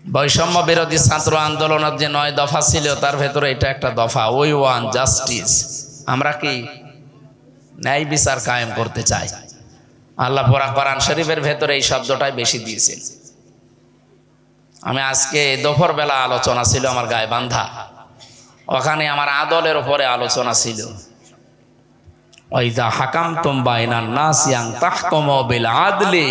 বৈষম্য বিরোধী ছাত্র আন্দোলনের যে 9 দফা ছিল তার ভেতরে এটা একটা দফা, ওই ওয়ান জাস্টিস। আমরা কি ন্যায় বিচার কায়েম করতে চাই। আল্লাহ কোরআন শরীফের ভেতরে এই শব্দটাই বেশি দিয়েছেন। আমি আজকে দুপুর বেলা আলোচনা ছিল আমার গায়ে বান্ধা, ওখানে আমার আদলের উপরে আলোচনা ছিল। ওয়াইদা হাকামতুম বাইনান নাসি আন তাহকুমু বিল আদলি,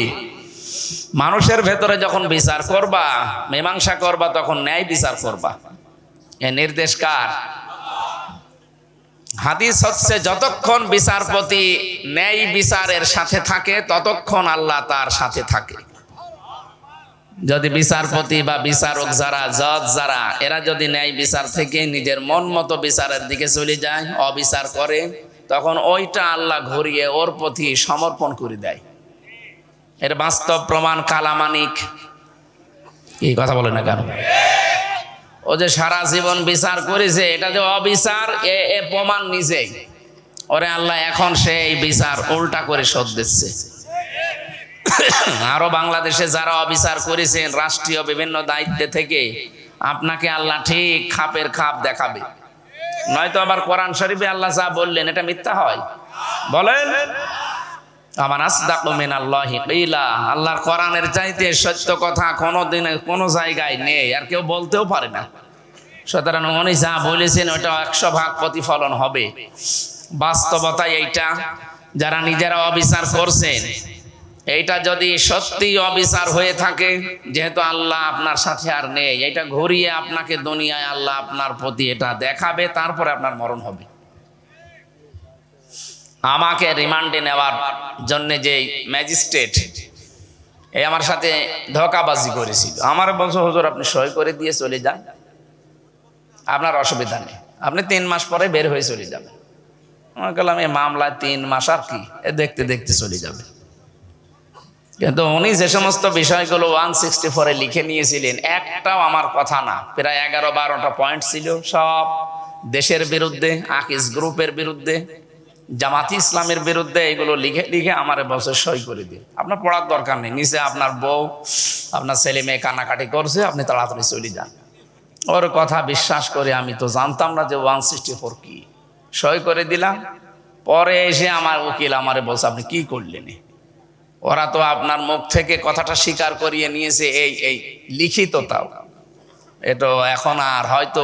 মানুষের ভেতরে যখন বিচার করবা, মীমাংসা করবা, তখন ন্যায় বিচার করবা। এই নির্দেশ কার? হাদিস হচ্ছে যতক্ষণ বিচারপতি ন্যায় বিচারের সাথে থাকে ততক্ষণ আল্লাহ তার সাথে থাকে। যদি বিচারপতি বা বিচারক যারা, জজ যারা, এরা যদি ন্যায় বিচার থেকে নিজের মন মতো বিচারের দিকে চলে যায়, অবিচার করে, তখন ওইটা আল্লাহ ঘুরিয়ে ওর প্রতি সমর্পণ করে দেয়। এর বাস্তব প্রমাণ কালামানিক। এই কথা বলে না কেন? ও যে সারা জীবন বিচার করেছে, এটা যে অবিচার, এ প্রমাণ নিজেই। ওরে আল্লাহ এখন সেই বিচার উল্টা করে শোধ দিচ্ছে। আরো বাংলাদেশে যারা অবিচার করেছেন রাষ্ট্রীয় বিভিন্ন দায়িত্বে থেকে, আপনাকে আল্লাহ ঠিক খাপের খাপ দেখাবে। নয়তো আবার কোরআন শরীফে আল্লাহ যা বললেন এটা মিথ্যা হয়? বলেন, আমান আসদাকু মিনাল্লাহি কিলা, আল্লাহর কোরআনের চাইতে সত্য কথা কোনোদিন কোনো জায়গায় নেই, আর কেউ বলতেও পারে না। সুতরাং উনি যা বলেছেন ওটা 100% প্রতিফলন হবে। বাস্তবতায় এইটা, যারা নিজেরা অবিচার করছেন, এইটা যদি সত্যি অবিচার হয়ে থাকে, যেহেতু আল্লাহ আপনার সাথে আর নেই, এটা ঘুরিয়ে আপনাকে দুনিয়ায় আল্লাহ আপনার প্রতি এটা দেখাবে, তারপরে আপনার মরণ হবে। আমাকে রিমান্ডে নেওয়ার জন্য যে ম্যাজিস্ট্রেট এই আমার সাথে ধোঁকাবাজি করেছিল, আমার বলছে হুজুর আপনি সই করে দিয়ে চলে যান, আপনার অসুবিধা নেই, আপনি 3 মাস পরে বের হয়ে চলে যাবেন। আমার বললাম এই মামলায় 3 মাস আর কি, এ দেখতে দেখতে চলে যাবে। কিন্তু উনি যে সমস্ত বিষয়গুলো 164-এ লিখে নিয়েছিলেন, একটাও আমার কথা না। প্রায় 11-12টা পয়েন্ট ছিল, সব দেশের বিরুদ্ধে, আকিস গ্রুপের বিরুদ্ধে, জামাতি ইসলামের বিরুদ্ধে। এগুলো লিখে লিখে আমার বছর সই করে দিন, আপনার পড়ার দরকার নেই, নিচে আপনার বউ, আপনার ছেলে মেয়ে কান্নাকাটি করছে, আপনি তাড়াতাড়ি চলে যান। ওর কথা বিশ্বাস করে আমি তো জানতাম না যে 164 কি, সই করে দিলাম। পরে এসে আমার উকিল আমারে বলছে আপনি কি করলেন। ওরা তো আপনার মুখ থেকে কথাটা স্বীকার করিয়ে নিয়েছে, এই লিখিত, তাও এটা এখন আর হয়তো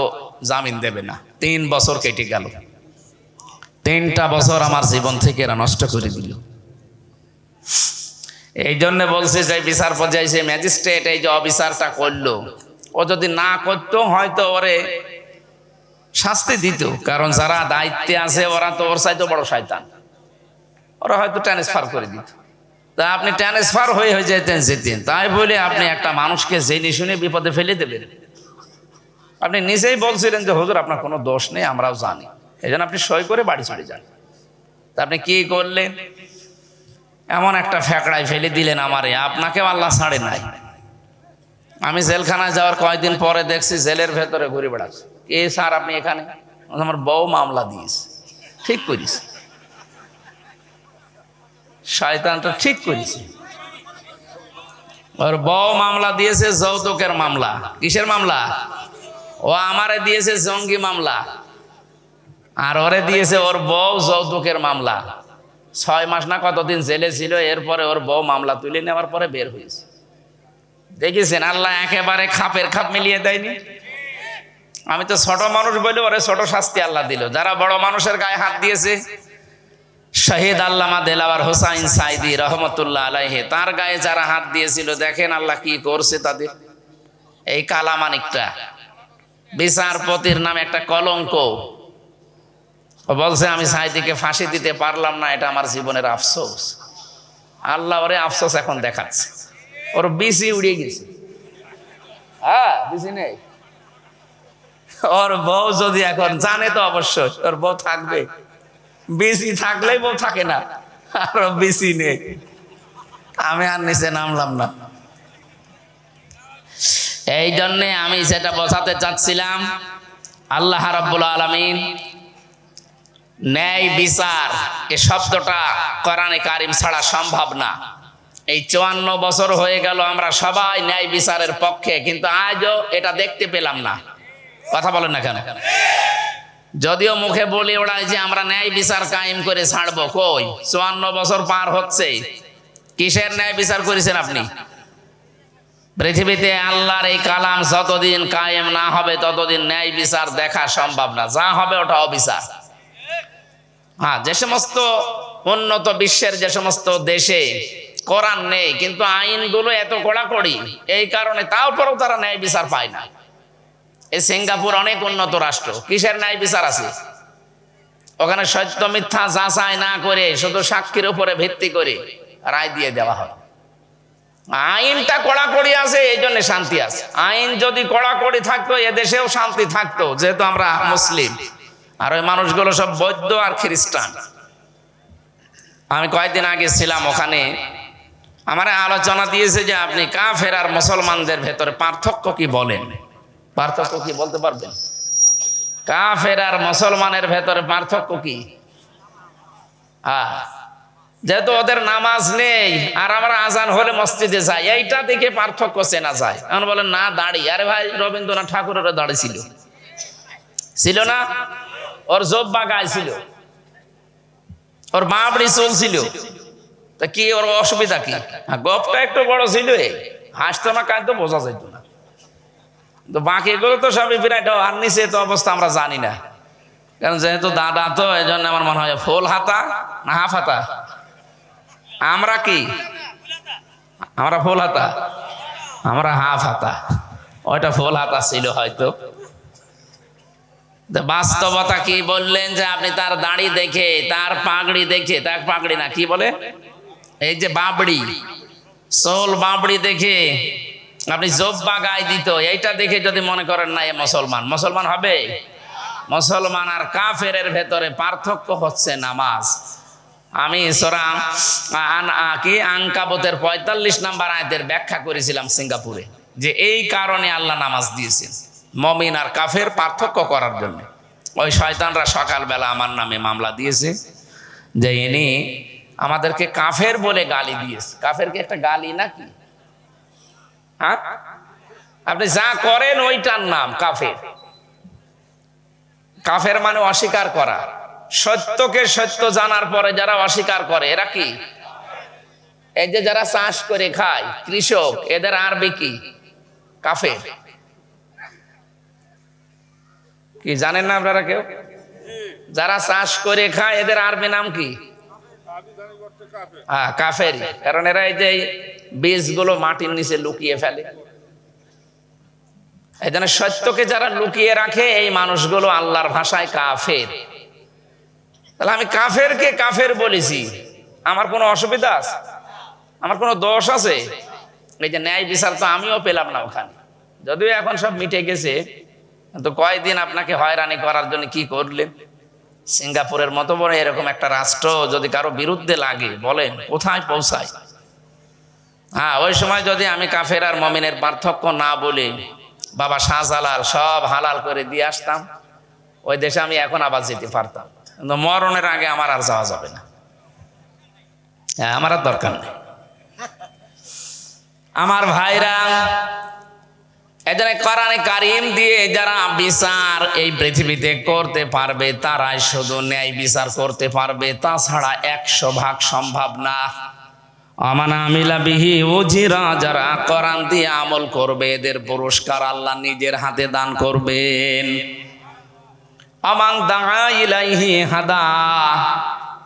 জামিন দেবে না। 3 বছর কেটে গেল, 3টা বছর আমার জীবন থেকে এরা নষ্ট করে দিল। এই জন্য বলছে যে বিচারপতি, যে ম্যাজিস্ট্রেট এই যে অবিচারটা করলো, ও যদি না করতো হয়তো ওরে শাস্তি দিত, কারণ যারা দায়িত্বে আছে ওরা তো ওর চাইতে বড় শয়তান, ওরা হয়তো ট্রান্সফার করে দিত। তা আপনি ট্রান্সফার হয়ে যেতেন, তাই বলে আপনি একটা মানুষকে জেনে শুনে বিপদে ফেলে দেবেন? আপনি নিজেই বলছিলেন যে হুজুর আপনার কোনো দোষ নেই, আমরাও জানি, এই জন্য আপনি সই করে বাড়ি চলে যান। তা আপনি কি করলেন? এমন একটা ফ্যাকড়ায় ফেলে দিলেন আমারে, আপনাকেও আল্লাহ ছাড়ে নাই। আমি জেলখানায় যাওয়ার কয়েকদিন পরে দেখছি জেলের ভেতরে ঘুরে বেড়াচ্ছে। এ স্যার আপনি এখানে? আমার বউ মামলা দিয়েছে। ঠিক করিস, শয়তানটা ঠিক করেছে। ওর বউ মামলা দিয়েছে যৌতুকের মামলা। কিসের মামলা? ও আমারে দিয়েছে জঙ্গি মামলা, আর ওরে দিয়েছে ওর বউ যৌতুকের মামলা। 6 মাস না কতদিন জেলে ছিল, এরপরে ওর বউ মামলা তুলে নেওয়ার পরে বের হয়েছে। দেখেছেন আল্লাহ একেবারে খাপের খাপ মিলিয়ে দেয়নি। আমি তো ছোট মানুষ বলে ওরে ছোট শাস্তি আল্লাহ দিল। যারা বড় মানুষের গায়ে হাত দিয়েছে, শহীদ আল্লামা দেলাওয়ার হোসাইন সাইদি রহমতুল্লাহ আলাইহি, তার গায়ে যারা হাত দিয়েছিল, দেখেন আল্লাহ কি করছে তাদের। এই কালামানিকটা বিচারপতির নামে একটা কলঙ্ক। বলছে আমি সাইদিকে ফাঁসি দিতে পারলাম না, এটা আমার জীবনের আফসোস। আল্লাহ ওরে আফসোস এখন দেখাচ্ছে, ওর বিসি উড়িয়ে গেছে। হ্যাঁ, বিসি নেই। ওর বউ যদি এখন জানে তো অবশ্যই ওর বউ থাকবে, বিসি থাকলেই বউ থাকে না, আর বিসি নেই। আমি আর নিচে নামলাম না। এই জন্যে আমি যেটা বোঝাতে চাচ্ছিলাম, আল্লাহ রাব্বুল আলামিন ন্যায় বিচার এ শব্দটা কোরআনে কারিম ছাড়া সম্ভব না। এই 54 বছর হয়ে গেল আমরা সবাই ন্যায় বিচারের পক্ষে, কিন্তু আজও এটা দেখতে পেলাম না। কথা বলেন না কেন? যদিও মুখে বলি ওড়াই যে আমরা ন্যায় বিচার কায়েম করে ছাড়বো, কই 54 বছর পার হচ্ছে, কিসের ন্যায় বিচার করেছেন আপনি? পৃথিবীতে আল্লাহর এই কালাম যতদিন কায়েম না হবে ততদিন ন্যায় বিচার দেখা সম্ভব না। যা হবে ওটা অবিচার। হ্যাঁ, যে সমস্ত উন্নত বিশ্বের যে সমস্ত দেশে কোরআন নেই কিন্তু আইনগুলো এত কড়াকড়ি, এই কারণে তারপরেও তারা ন্যায় বিচার পায় না। এই সিঙ্গাপুর অনেক উন্নত রাষ্ট্র, কিসের ন্যায় বিচার আছে? ওখানে সত্য মিথ্যা যাচাই না করে শুধু সাক্ষীর উপরে ভিত্তি করে রায় দিয়ে দেওয়া হয়। আইনটা কড়াকড়ি আছে, এই জন্য শান্তি আছে। আইন যদি কড়াকড়ি থাকতো এদেশেও শান্তি থাকতো, যেহেতু আমরা মুসলিম। আর ওই মানুষগুলো সব বৌদ্ধ আর খ্রিস্টান। আমি কয়েকদিন আগে ছিলাম ওখানে, আমার আলোচনা দিয়েছে যে আপনি কাফের আর মুসলমানদের ভেতরে পার্থক্য কি বলেন। পার্থক্য কি বলতে পারবেন? কাফের আর মুসলমানের ভেতরে পার্থক্য কি? যেহেতু ওদের নামাজ নেই আর আমরা আজান হলে মসজিদে যাই, এইটা দেখে পার্থক্য চেনা যায়। এখন বলেন না দাড়ি, আরে ভাই রবীন্দ্রনাথ ঠাকুরেরও দাড়ি ছিল, ছিল না? ওর জব্বা গায়ে ছিল, ওর বাবড়ি চলছিল, তা কি ওর অসুবিধা কি? গপটা একটু বড় ছিল, হাসতো না কাঁদতো বোঝা যেত না। তো বাকিগুলো তো সবই বিরাট, আর নিচে তো অবস্থা আমরা জানি না, কারণ যেহেতু দাদা তো এই জন্য আমার মনে হয় ফুল হাতা না হাফ হাতা। আমরা কি? আমরা ফুল হাতা, আমরা হাফ হাতা। ওইটা ফুল হাতা ছিল হয়তো। বাস্তবতা কি বললেন যে আপনি তার দাড়ি দেখে, তার পাগড়ি দেখে, তার পাগড়ি না কি বলে, এই যে বাবড়ি, সোল বাবড়ি দেখে আপনি জব্বা গায়ে দিত, এইটা দেখে যদি মনে করেন না এ মুসলমান, মুসলমান হবে? মুসলমান আর কাফের ভেতরে পার্থক্য হচ্ছে নামাজ। আমি সূরা আনকাবুতের 45 নম্বর আয়াতের ব্যাখ্যা করেছিলাম সিঙ্গাপুরে, যে এই কারণে আল্লাহ নামাজ দিয়েছেন মুমিন আর কাফের পার্থক্য করার জন্য। ওই শয়তানরা সকালবেলা আমার নামে মামলা দিয়েছে যে ইনি আমাদেরকে কাফের বলে গালি দিয়েছে। কাফের কি একটা গালি নাকি? হ্যাঁ, আপনি যা করেন ওইটার নাম কাফের। কাফের মানে অস্বীকার করা। সত্যকে সত্য জানার পরে যারা অস্বীকার করে এরা কি? এই যে যারা চাষ করে খায়, কৃষক, এদের আরবি কি? কাফের। কি জানেন না আপনারা কেউ? যারা চাষ করে খায় এদের আরবি নাম কি? হ্যাঁ, কাফের। কারণ এরা এই যে বীজগুলো মাটির নিচে লুকিয়ে ফেলে। এই জন্য সত্যকে যারা লুকিয়ে রাখে এই মানুষগুলো আল্লাহর ভাষায় কাফের। তাহলে আমি কাফেরকে কাফের বলেছি, আমার কোনো অসুবিধা আছে? আমার কোনো দোষ আছে? এই যে ন্যায় বিচার তো আমিও পেলাম না ওখানে, যদিও এখন সব মিটে গেছে। তো কয়দিন আপনাকে হয়রানি করার জন্য কি করলেন? সিঙ্গাপুরের মতো বড় এরকম একটা রাষ্ট্র যদি কারো বিরুদ্ধে লাগে, বলেন কোথায় পৌঁছায়? হ্যাঁ, ওই সময় যদি আমি কাফের আর মুমিনের পার্থক্য না বলে বাবা শাহজালাল সব হালাল করে দিয়ে আসতাম, ওই দেশে আমি এখন আবার যেতে পারতাম। কিন্তু মরণের আগে আমার আর যাওয়া যাবে না। হ্যাঁ, আমার আর দরকার নেই। আমার ভাইরা, এজন্য কোরআনে কারীম দিয়ে যারা বিচার এই পৃথিবীতে করতে পারবে তারাই শুধু ন্যায় বিচার করতে পারবে, তাছাড়া 100 ভাগ সম্ভব না। আমানা আমিলা বিহি উজিরা, যারা কোরআন দিয়ে আমল করবে এদের পুরস্কার আল্লাহ নিজের হাতে দান করবেন। আমান দাআ ইলাইহি হাদা,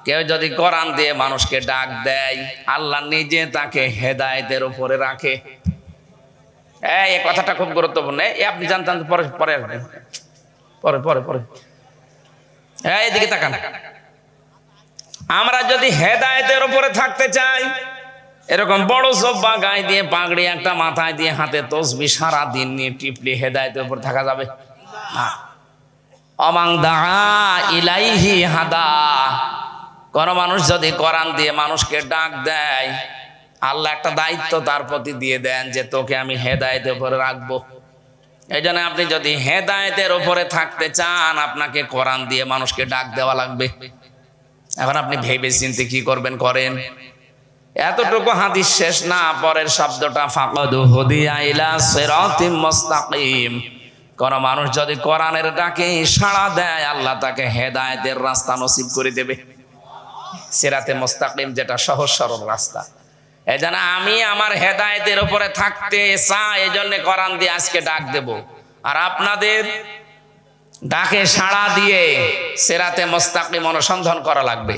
কেউ যদি কোরআন দিয়ে মানুষকে ডাক দেয় আল্লাহ নিজে তাকে হেদায়েতের উপরে রাখে। এই কথাটা খুব গুরুত্বপূর্ণ। আপনি জানতেন? পরে পরে পরে পরে পরে এইদিকে তাকান। আমরা যদি হেদায়েতের উপরে থাকতে চাই, এরকম বড় জব্বা গায়ে দিয়ে, পাগড়ি একটা মাথায় দিয়ে, হাতে তসবিহ সারা দিন নিয়ে টিপলি হেদায়েতের উপর থাকা যাবে না। আমান দাআ ইলাইহি হাদা, কোন মানুষ যদি কোরআন দিয়ে মানুষকে ডাক দেয় আল্লাহ একটা দায়িত্ব তার প্রতি দিয়ে দেন যে তোকে আমি হেদায়েতের উপরে রাখবো। এই জন্য আপনি যদি হেদায়েতের উপরে থাকতে চান আপনাকে কোরআন দিয়ে মানুষকে ডাক দেওয়া লাগবে। এখন আপনি ভেবে চিন্তে কি করবেন করেন। এতটুকু হাদিস শেষ না, পরের শব্দটা ফাকাদু হুদিয়া ইলা সিরাতিম মুস্তাকিম। কোন মানুষ যদি কোরআনের ডাকে সাড়া দেয়, আল্লাহ তাকে হেদায়েতের রাস্তা নসিব করে দেবে। সিরাতে মুস্তাকিম যেটা সহজ সরল রাস্তা। এজন্য আমি আমার হেদায়েতের উপরে থাকতে চাই, এজন্য কোরআন দিয়ে আজকে ডাক দেব। আর আপনাদের ডাকে সাড়া দিয়ে সিরাতে মুস্তাকিম অনুসন্ধান করা লাগবে।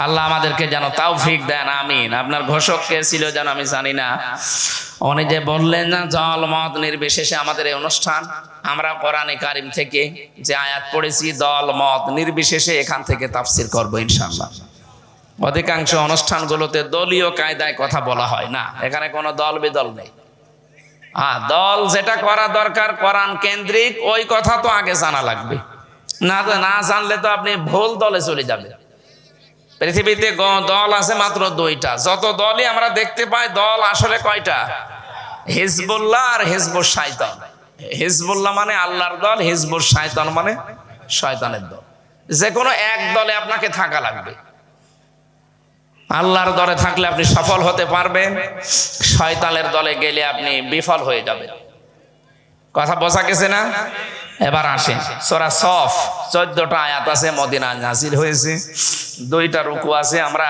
আল্লাহ আমাদেরকে যেন তৌফিক দেন, আমিন। আপনার ঘোষক কে ছিল যেন আমি জানি না, উনি যে বললেন না দল মত নির্বিশেষে আমাদের এই অনুষ্ঠান, আমরা কোরআনে কারিম থেকে যে আয়াত পড়েছি দল মত নির্বিশেষে এখান থেকে তাফসির করব ইনশাআল্লাহ। অধিকাংশ অনুষ্ঠানগুলোতে দলীয় কায়দায় কথা বলা হয় না, এখানে কোনো দল বিদল নেই। দল যেটা করা দরকার কোরআন কেন্দ্রিক, ওই কথা তো আগে জানা লাগবে। না জানলে তো আপনি ভুল দলে চলে যাবেন। পৃথিবীতে দল আছে মাত্র দুইটা। যত দলই আমরা দেখতে পাই, দল আসলে কয়টা? হিজবুল্লাহ আর হিজবুশ শায়তান। হিজবুল্লাহ মানে আল্লাহর দল, হিজবুশ শায়তান মানে শয়তানের দল। যে কোনো এক দলে আপনাকে থাকা লাগবে। আল্লাহর দলে থাকলে আপনি সফল হতে পারবেন, শয়তানের দলে গেলে আপনি বিফল হয়ে যাবেন। কথা বোঝা গেছে না? এবার আসেন, সূরা সফ 14টা আয়াত আছে, মদিনায় নাযিল হয়েছে। 2টা রুকু আছে, আমরা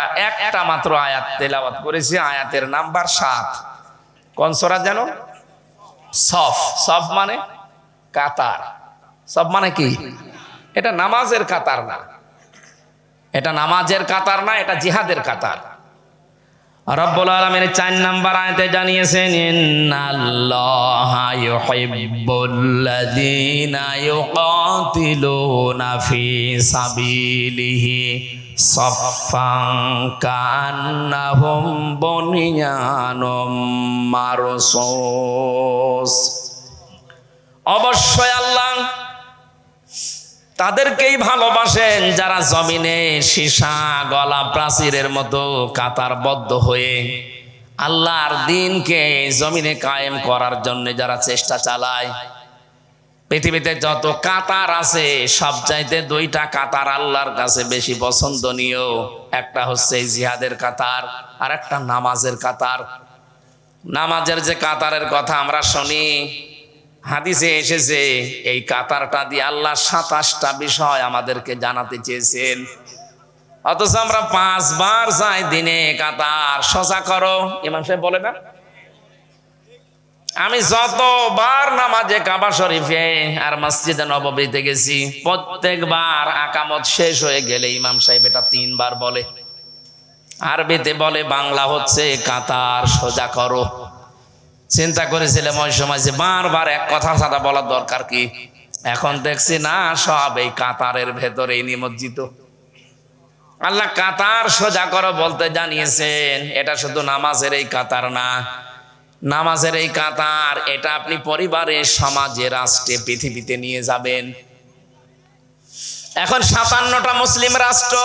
একটা মাত্র আয়াত তেলাওয়াত করেছি। আয়াতের নাম্বার 7। কোন সূরা যেন? সফ। সফ মানে কাতার। সফ মানে কি? এটা নামাজের কাতার না, এটা নামাজের কাতার না, এটা জিহাদের কাতার। রব্বুল আলামিন 4 নাম্বার আয়াতে জানিয়েছেন, ইন্নাল্লাহা ইউহিব্বুল্লাযীনা ইউকাতিলুনা ফি সাবিলিহি সাফফান কান্নাহুম বুনিয়ানুম মারসুস। অবশ্যই আল্লাহ তাদেরকেই ভালোবাসেন যারা জমিনে সীসা গলা প্রাচীরের মতো কাতারবদ্ধ হয়ে আল্লাহর দ্বীনকে জমিনে কায়েম করার জন্য যারা চেষ্টা চালায়। পৃথিবীতে যত কাতার আছে সব চাইতে 2টা কাতার আল্লাহর কাছে বেশি পছন্দনীয়। একটা হচ্ছে জিহাদের কাতার, আর একটা নামাজের কাতার। নামাজের যে কাতারের কথা আমরা শুনি, হাদিসে এসেছে, এই কাতারটা দিয়ে আল্লাহ 27টা বিষয় আমাদেরকে জানাতে চেয়েছেন। অথচ আমরা 5 বার যাই দিনে কাতার সোজা করো। ইমাম সাহেব বলে না, আমি যতবার নামাজে কাবা শরীফে আর মসজিদে নববীতে গেছি, প্রত্যেকবার আকামত শেষ হয়ে গেলে ইমাম সাহেব এটা 3 বার বলে। আরবিতে বলে, বাংলা হচ্ছে কাতার সোজা করো। চিন্তা করেছিলাম ওই সময় যে বারবার এক কথা সাদা বলার দরকার কি। এখন দেখছি না, সব এই কাতারের ভেতরে নিমজ্জিত। আল্লাহ কাতার সোজা করো বলতে জানিয়েছেন। এটা শুধু নামাজের এই কাতার না, নামাজের এই কাতার এটা আপনি পরিবারে, সমাজে, রাষ্ট্রে, পৃথিবীতে নিয়ে যাবেন। এখন 57টা মুসলিম রাষ্ট্র,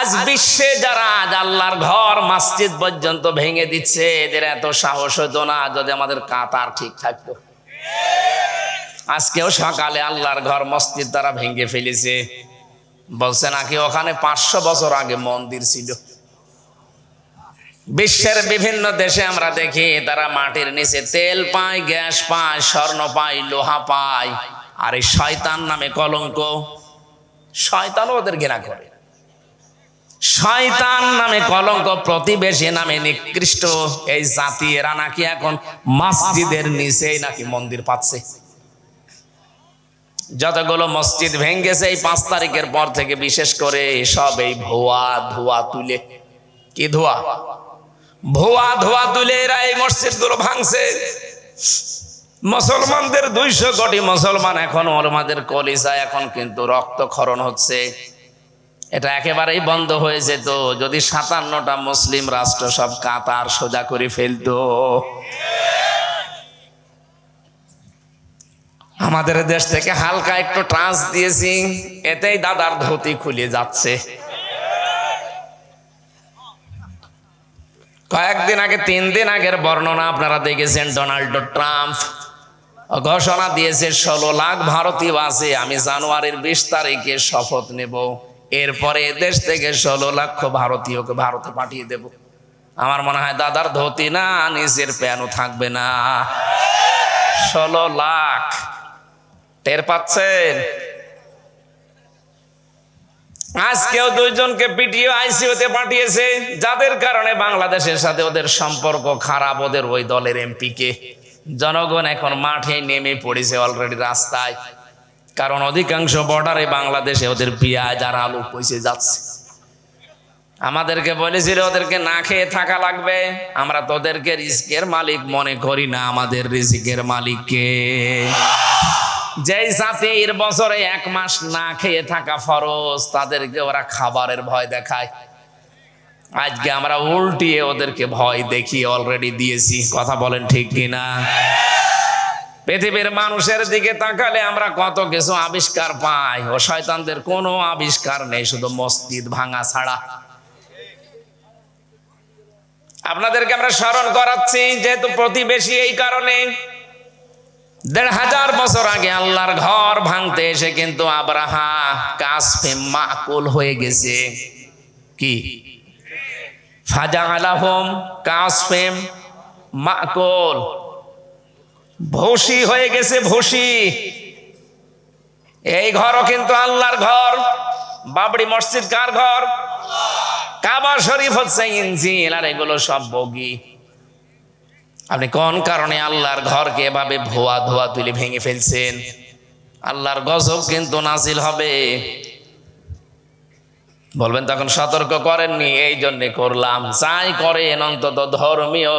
আজ বিশ্বে যারা আজ আল্লাহর ঘর মসজিদ পর্যন্ত ভেঙে দিচ্ছে, এদের এত সাহস হতো না যদি আমাদের কাতার ঠিক থাকতো। আজকেও সকালে আল্লাহর ঘর মসজিদ তারা ভেঙে ফেলেছে। বলছে নাকি ওখানে 500 বছর আগে মন্দির ছিল। বিশ্বের বিভিন্ন দেশে আমরা দেখি তারা মাটির নিচে তেল পায়, গ্যাস পায়, স্বর্ণ পায়, লোহা পায়। আর এই শয়তান নামে কলঙ্ক, শয়তানও ওদের ঘৃণা করে। শয়তান নামে কলঙ্ক, প্রতিবেশী নামে নিকৃষ্ট এই জাতি, এরা নাকি এখন মসজিদের নিচেই নাকি মন্দির পাচ্ছে। যতগুলো মসজিদ ভেঙেছে এই 5 তারিখের পর থেকে, বিশেষ করে সব এই ধোয়া তুলে, কি ধোয়া? ধোয়া তুলে এরা এই মসজিদগুলো ভাঙছে। মুসলমানদের 200 কোটি মুসলমান এখন ওলামাদের কলিজায় এখন কিন্তু রক্তক্ষরণ হচ্ছে। এটা একেবারেই বন্ধ হয়ে যেত যদি 57টা মুসলিম রাষ্ট্র সব কাতার সোজা করে ফেলতো। আমাদের দেশ থেকে হালকা একটু ট্রান্স দিয়েছি, এতেই দাদার ধুতি খুলে যাচ্ছে। কয়েকদিন আগে, 3 দিন আগের বর্ণনা আপনারা দেখেছেন। ডোনাল্ড ট্রাম্প ঘোষণা দিয়েছে 16 লাখ ভারতীয় আছে, আমি জানুয়ারির 20 তারিখে শপথ নেব। এরপরে দেশ থেকে 16 লক্ষ ভারতীয়কে ভারতে পাঠিয়ে দেব। আমার মনে হয় দাদার ধুতি না নিচের প্যানও থাকবে না। 16 লাখ, টের পাচ্ছেন? আজকেও 2 জনকে পিটিয়ে আইসিইউতে পাঠিয়েছে, যাদের কারণে বাংলাদেশের সাথে ওদের সম্পর্ক খারাপ, ওদের ওই দলের এমপিকে। জনগণ এখন মাঠে নেমে পড়েছে অলরেডি রাস্তায়, কারণ অধিকাংশ বর্ডারে বাংলাদেশে ওদের পেঁয়াজ আর আলু পৌঁছে যাচ্ছে। আমাদেরকে বলেছিল ওদেরকে না খেয়ে থাকা লাগবে, আমরা তোদেরকে রিজিকের মালিক মনে করি না, আমাদের রিজিকের মালিককে। যেই জাতির বছরে 1 মাস না খেয়ে থাকা ফরজ, তাদেরকে ওরা খাবারের ভয় দেখায়। আজকে আমরা উল্টিয়ে ওদেরকে ভয় দেখিয়ে অলরেডি দিয়েছি। কথা বলেন ঠিক কিনা? পৃথিবীর মানুষের দিকে তাকালে আমরা কত কিছু আবিষ্কার পাই, ও শয়তানদের কোনো আবিষ্কার নেই, শুধু মসজিদ ভাঙা ছাড়া। আপনাদেরকে আমরা স্মরণ করাচ্ছি, যেহেতু প্রতিবেশী, এই কারণে 1500 বছর আগে আল্লাহর ঘর ভাঙতে এসে কিন্তু আব্রাহা কাসফে মাকুল হয়ে গেছে। কি? ফাজালাহুম কাসফে মাকুল, ভূষি হয়ে গেছে, ভূষি। এই ঘরও কিন্তু আল্লাহর ঘর। বাবরি মসজিদ কার ঘর? কাবা শরীফ হচ্ছে ইনজিল, আর এগুলো সব বগি। আপনি কোন কারণে আল্লাহর ঘরকে এভাবে ভুয়া ধোয়া তুলে ভেঙে ফেলছেন? আল্লাহর গজব কিন্তু নাজিল হবে। বলবেন তখন সতর্ক করেননি, এই জন্য করলাম। যাই করেন অন্তত ধর্মীয়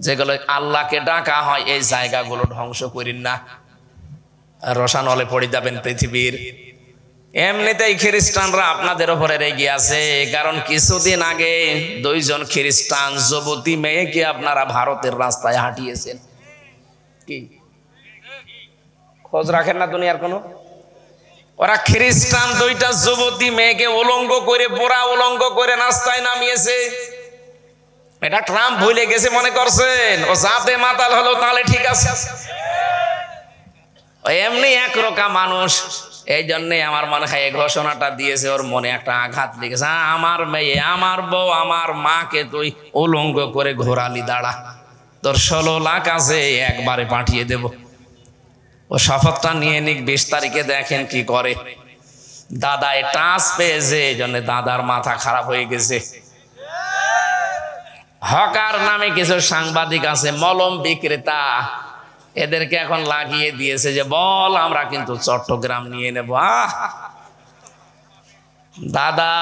যেগুলো আল্লাহকে ডাকা হয় এই জায়গাগুলো ধ্বংস করেন না, রসানলে পড়ে যাবেন পৃথিবীর। এমনিতেই খ্রিস্টানরা আপনাদের উপরে রেগে আছে, কারণ কিছুদিন আগে 2 জন খ্রিস্টান যুবতী মেয়েকে আপনারা ভারতের রাস্তায় হাঁটিয়েছেন। কি খোঁজ রাখেন না দুনিয়ার কোনো? ওরা খ্রিস্টান 2টা যুবতী মেয়েকে উলঙ্গ করে, পুরা উলঙ্গ করে রাস্তায় নামিয়েছে। এটা ট্রাম্প ভুলে গেছে মনে করছেন? ও জাতে মাতাল হলো তাহলে ঠিক আছে, এমনি একরকম মানুষ। এই জন্যে আমার মনে হয় এই ঘোষণাটা দিয়েছে, ওর মনে একটা আঘাত লেগেছে। আমার মেয়ে, আমার বউ, আমার মাকে তুই উলঙ্গ করে ঘোরালি, দাঁড়া, তোর 16 লাখ আছে, একবারে পাঠিয়ে দেব। ও শপথটা নিয়ে নিক, 20 তারিখে দেখেন কি করে। দাদায় টাচ পেয়েছে, এই জন্য দাদার মাথা খারাপ হয়ে গেছে। হকার নামে কিছু সাংবাদিক আছে, মলম বিক্রেতা, এদেরকে এখন লাগিয়ে দিয়েছে যে বল আমরা কিন্তু চট্টগ্রাম নিয়ে নেব। দাদা,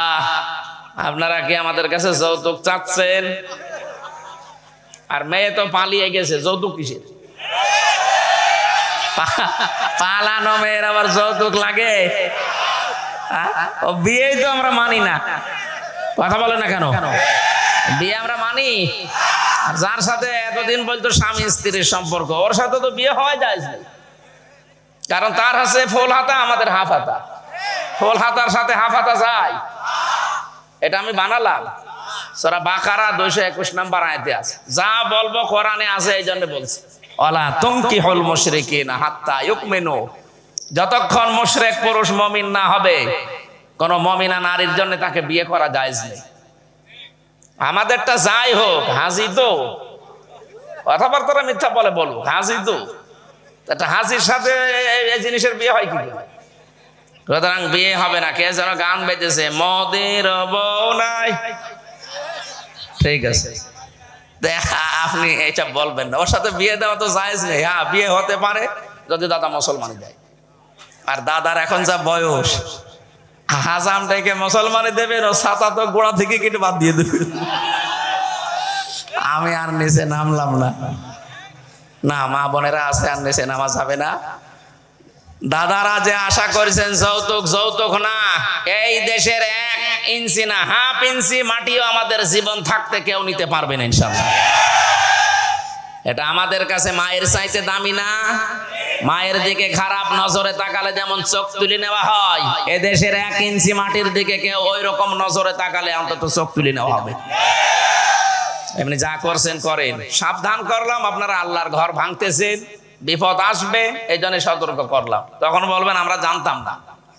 আপনারা কি আমাদের কাছে যৌতুক চাচ্ছেন? আর মেয়ে তো পালিয়ে গেছে, যৌতুক কিসের? পালানো মেয়ের আবার যৌতুক লাগে? ও বিয়েই তো আমরা মানি না। কথা বলে না কেন? বিয়ে আমরা মানি। আর যার সাথে এতদিন বলতো স্বামী স্ত্রীর সম্পর্ক, ওর সাথে তো বিয়ে হওয়া যায়, কারণ তার হাতে ফুল হাতা, আমাদের হাফ হাতা। ফুল হাতার সাথে হাফ হাতা যায়, এটা আমি বানালাম। সূরা বাকারা 221 নম্বর আয়াতে আছে। যা বলবো কোরআনে আছে, এই জন্য বলছি, ওয়ালা তুনকিহুল মুশরিকিনা হাত্তা ইউমিনু। যতক্ষণ মুশরিক পুরুষ মুমিন না হবে, কোন মুমিনা নারীর জন্য তাকে বিয়ে করা জায়েজ নেই। আমাদেরটা যাই হোক, হাজি তো কথাবার্তা মিথ্যা বলে বলবো, হাজি তো একটা হাজির সাথে এই জিনিসের বিয়ে হয় কি? সুতরাং বিয়ে হবে না। কে যেন গান বেজেছে, মদের বউ নাই। ঠিক আছে, আপনি এটা বলবেন না, ওর সাথে বিয়ে দেওয়া তো জায়েজ নেই। হ্যাঁ, বিয়ে হতে পারে যদি দাদা মুসলমানি দেয়। আর দাদার এখন যা বয়স, হাজামটাকে মুসলমানি দেবেন, ও ছাতা তো গোড়া থেকে কেটে বাদ দিয়ে দেবে। আমি আর নিচে নামলাম না। না, মা বোনেরা আছে, আর নিচে নামা যাবে না। দাদারা যে আশা করেছেন যৌতুক, যৌতুক না। এই দেশের 1 ইঞ্চি না, হাফ ইঞ্চি মাটিও আমাদের জীবন থাকতে কেউ নিতে পারবে না ইনশাআল্লাহ। এটা আমাদের কাছে মায়ের চাইতে দামি না। মায়ের দিকে খারাপ নজরে তাকালে যেমন চোখ তুলে নেওয়া হয়, এদেশের 1 ইঞ্চি মাটির দিকে কেউ ওই রকম নজরে তাকালে অন্তত চোখ তুলে নেওয়া হবে। এমনি যা করছেন করেন, সাবধান করলাম। আপনারা আল্লাহর ঘর ভাঙতেছেন, বিপদ আসবে, এই জন্য সতর্ক করলাম। তখন বলবেন আমরা জানতাম না।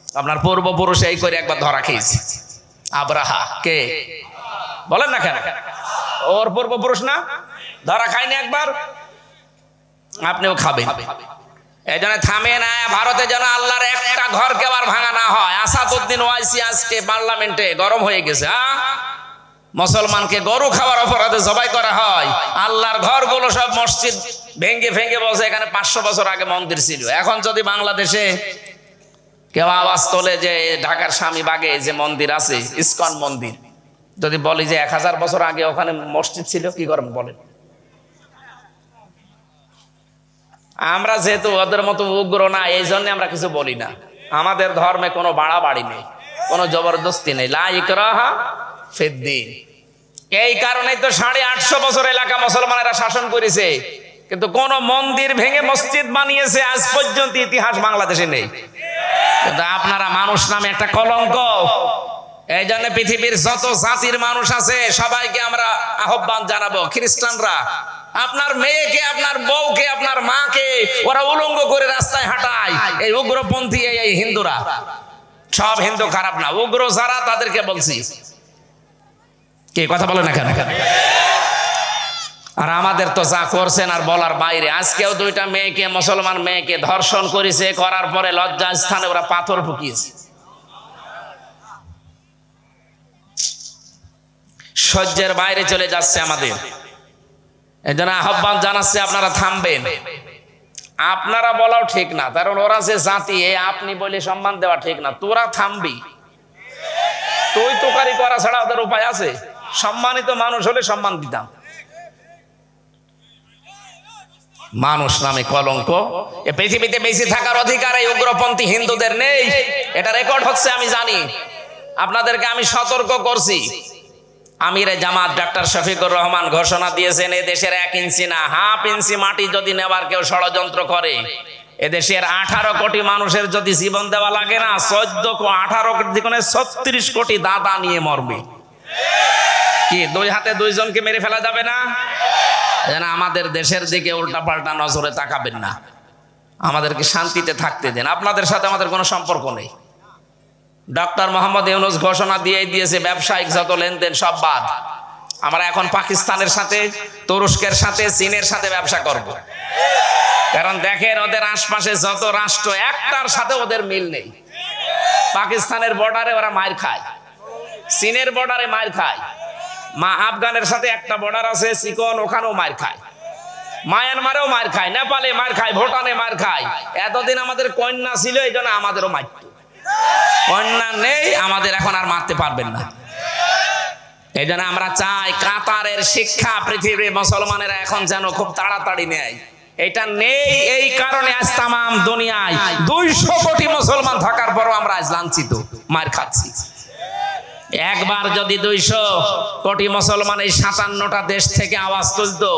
আপনার পূর্বপুরুষ এই করে একবার ধরা খেয়েছে। আব্রাহা কে বলেন না কেন? ওর পূর্বপুরুষ না? ধরা খায়নি একবার? আপনিও খাবেন। এই জন্য থামে না, ভারতে যেন আল্লাহর একটা ঘরকে আবার ভাঙা না হয়। আসাদউদ্দিন ওয়াইসি আজকে পার্লামেন্টে গরম হয়ে গেছে। মুসলমানকে গরু খাওয়ার অপরাধে জবাই করা হয়। আল্লাহর ঘরগুলো সব মসজিদ ভেঙ্গে ভেঙ্গে বসে, এখানে 500 বছর আগে মন্দির ছিল। এখন যদি বাংলাদেশে কেউ আওয়াজ তোলে যে ঢাকার স্বামীবাগে যে মন্দির আছে ইসকন মন্দির, যদি বলি যে 1000 বছর আগে ওখানে মসজিদ ছিল, কি করবেন বলেন? আমরা যেহেতু ওদের মতো উগ্র না, এই জন্য আমরা কিছু বলি না। আমাদের ধর্মে কোনো বাড়াবাড়ি নেই, কোনো জবরদস্তি নেই। লা ইকরাহা ফিদ্দিন। এই কারণেই তো 850 বছর এলাকা মুসলমানেরা শাসন করেছে, কিন্তু কোন মন্দির ভেঙে মসজিদ বানিয়েছে আজ পর্যন্ত ইতিহাস বাংলাদেশে নেই। কিন্তু আপনারা মানুষ নামে একটা কলঙ্ক। এই জন্য পৃথিবীর যত জাতির মানুষ আছে সবাইকে আমরা আহ্বান জানাবো। খ্রিস্টানরা আপনার মেয়েকে, আপনার বউকে, আপনার মাকে ওরা উলঙ্গ করে রাস্তায় হাঁটায়। এই উগ্রপন্থী এই হিন্দুরা, সব হিন্দু খারাপ না, উগ্র যারা তাদেরকে বলছি। কে কথা বলে না কেন? আর আমাদের তো যা করছেন আর বলার বাইরে। আজকেও 2টা মেয়েকে, মুসলমান মেয়েকে ধর্ষণ করেছে, করার পরে লজ্জা স্থানে ওরা পাথর ঢুকিয়েছে। সহ্যের বাইরে চলে যাচ্ছে আমাদের। এজন্য আহ্বান জানাচ্ছে আপনারা থামবেন। আপনারা বলাও ঠিক না, কারণ ওরা যে জাতি, আপনি বলে সম্মান দেওয়া ঠিক না। তোরা থামবি, তুই তোকারি করা ছাড়া ওদের উপায় আছে? সম্মানিত মানুষ হলে সম্মান দিতাম। মানুষ নামে কলঙ্ক। এ পৃথিবীতে বেঁচে থাকার অধিকার এই উগ্রপন্থী হিন্দুদের নেই। এটা রেকর্ড হচ্ছে, আমি জানি। আপনাদেরকে আমি সতর্ক করছি। আমিরে জামাত ডক্টর শফিকুর রহমান ঘোষণা দিয়েছেন, এ দেশের 1 ইঞ্চি না, হাফ ইঞ্চি মাটি যদি নেবার কেউ ষড়যন্ত্র করে, এদেশের 18 কোটি মানুষের যদি জীবন দেওয়া লাগে না, 18 কোটি 36 কোটি দাদা নিয়ে মরবে। কি 2 হাতে 2 জনকে মেরে ফেলা যাবে না? যেন আমাদের দেশের দিকে উল্টাপাল্টা নজরে তাকাবেন না। আমাদেরকে শান্তিতে থাকতে দেন। আপনাদের সাথে আমাদের কোনো সম্পর্ক নেই। ডক্টর মোহাম্মদ ইউনূস ঘোষণা দিয়েছে ব্যবসায়িক যত লেনদেন সব বাদ। আমরা এখন পাকিস্তানের সাথে, তুরস্কের সাথে, চীনের সাথে ব্যবসা করব। কারণ দেখেন ওদের আশপাশে যত রাষ্ট্র, একটার সাথে ওদের মিল নেই। পাকিস্তানের বর্ডারে ওরা মার খায়, চীনের বর্ডারে মার খায়, আফগানের সাথে একটা বর্ডার আছে চিকন, ওখানেও মার খায়, মায়ানমারেও মার খায়, নেপালে মার খায়, ভুটানে মার খায়। এতদিন আমাদের কন্যা ছিল, এই জন্য আমাদেরও মারত। কন্যা নেই, আমাদের এখন আর মারতে পারবেন না। এই জন্য আমরা চাই কাতারের শিক্ষা পৃথিবীর মুসলমানেরা এখন যেন খুব তাড়াতাড়ি নেয়। এটা নেই, এই কারণে আজ তামাম দুনিয়ায় 200 কোটি মুসলমান থাকার পরও আমরা আজ লাঞ্ছিত, মার খাচ্ছি। একবার যদি 200 কোটি মুসলমান এই 57টা দেশ থেকে আওয়াজ তুলতো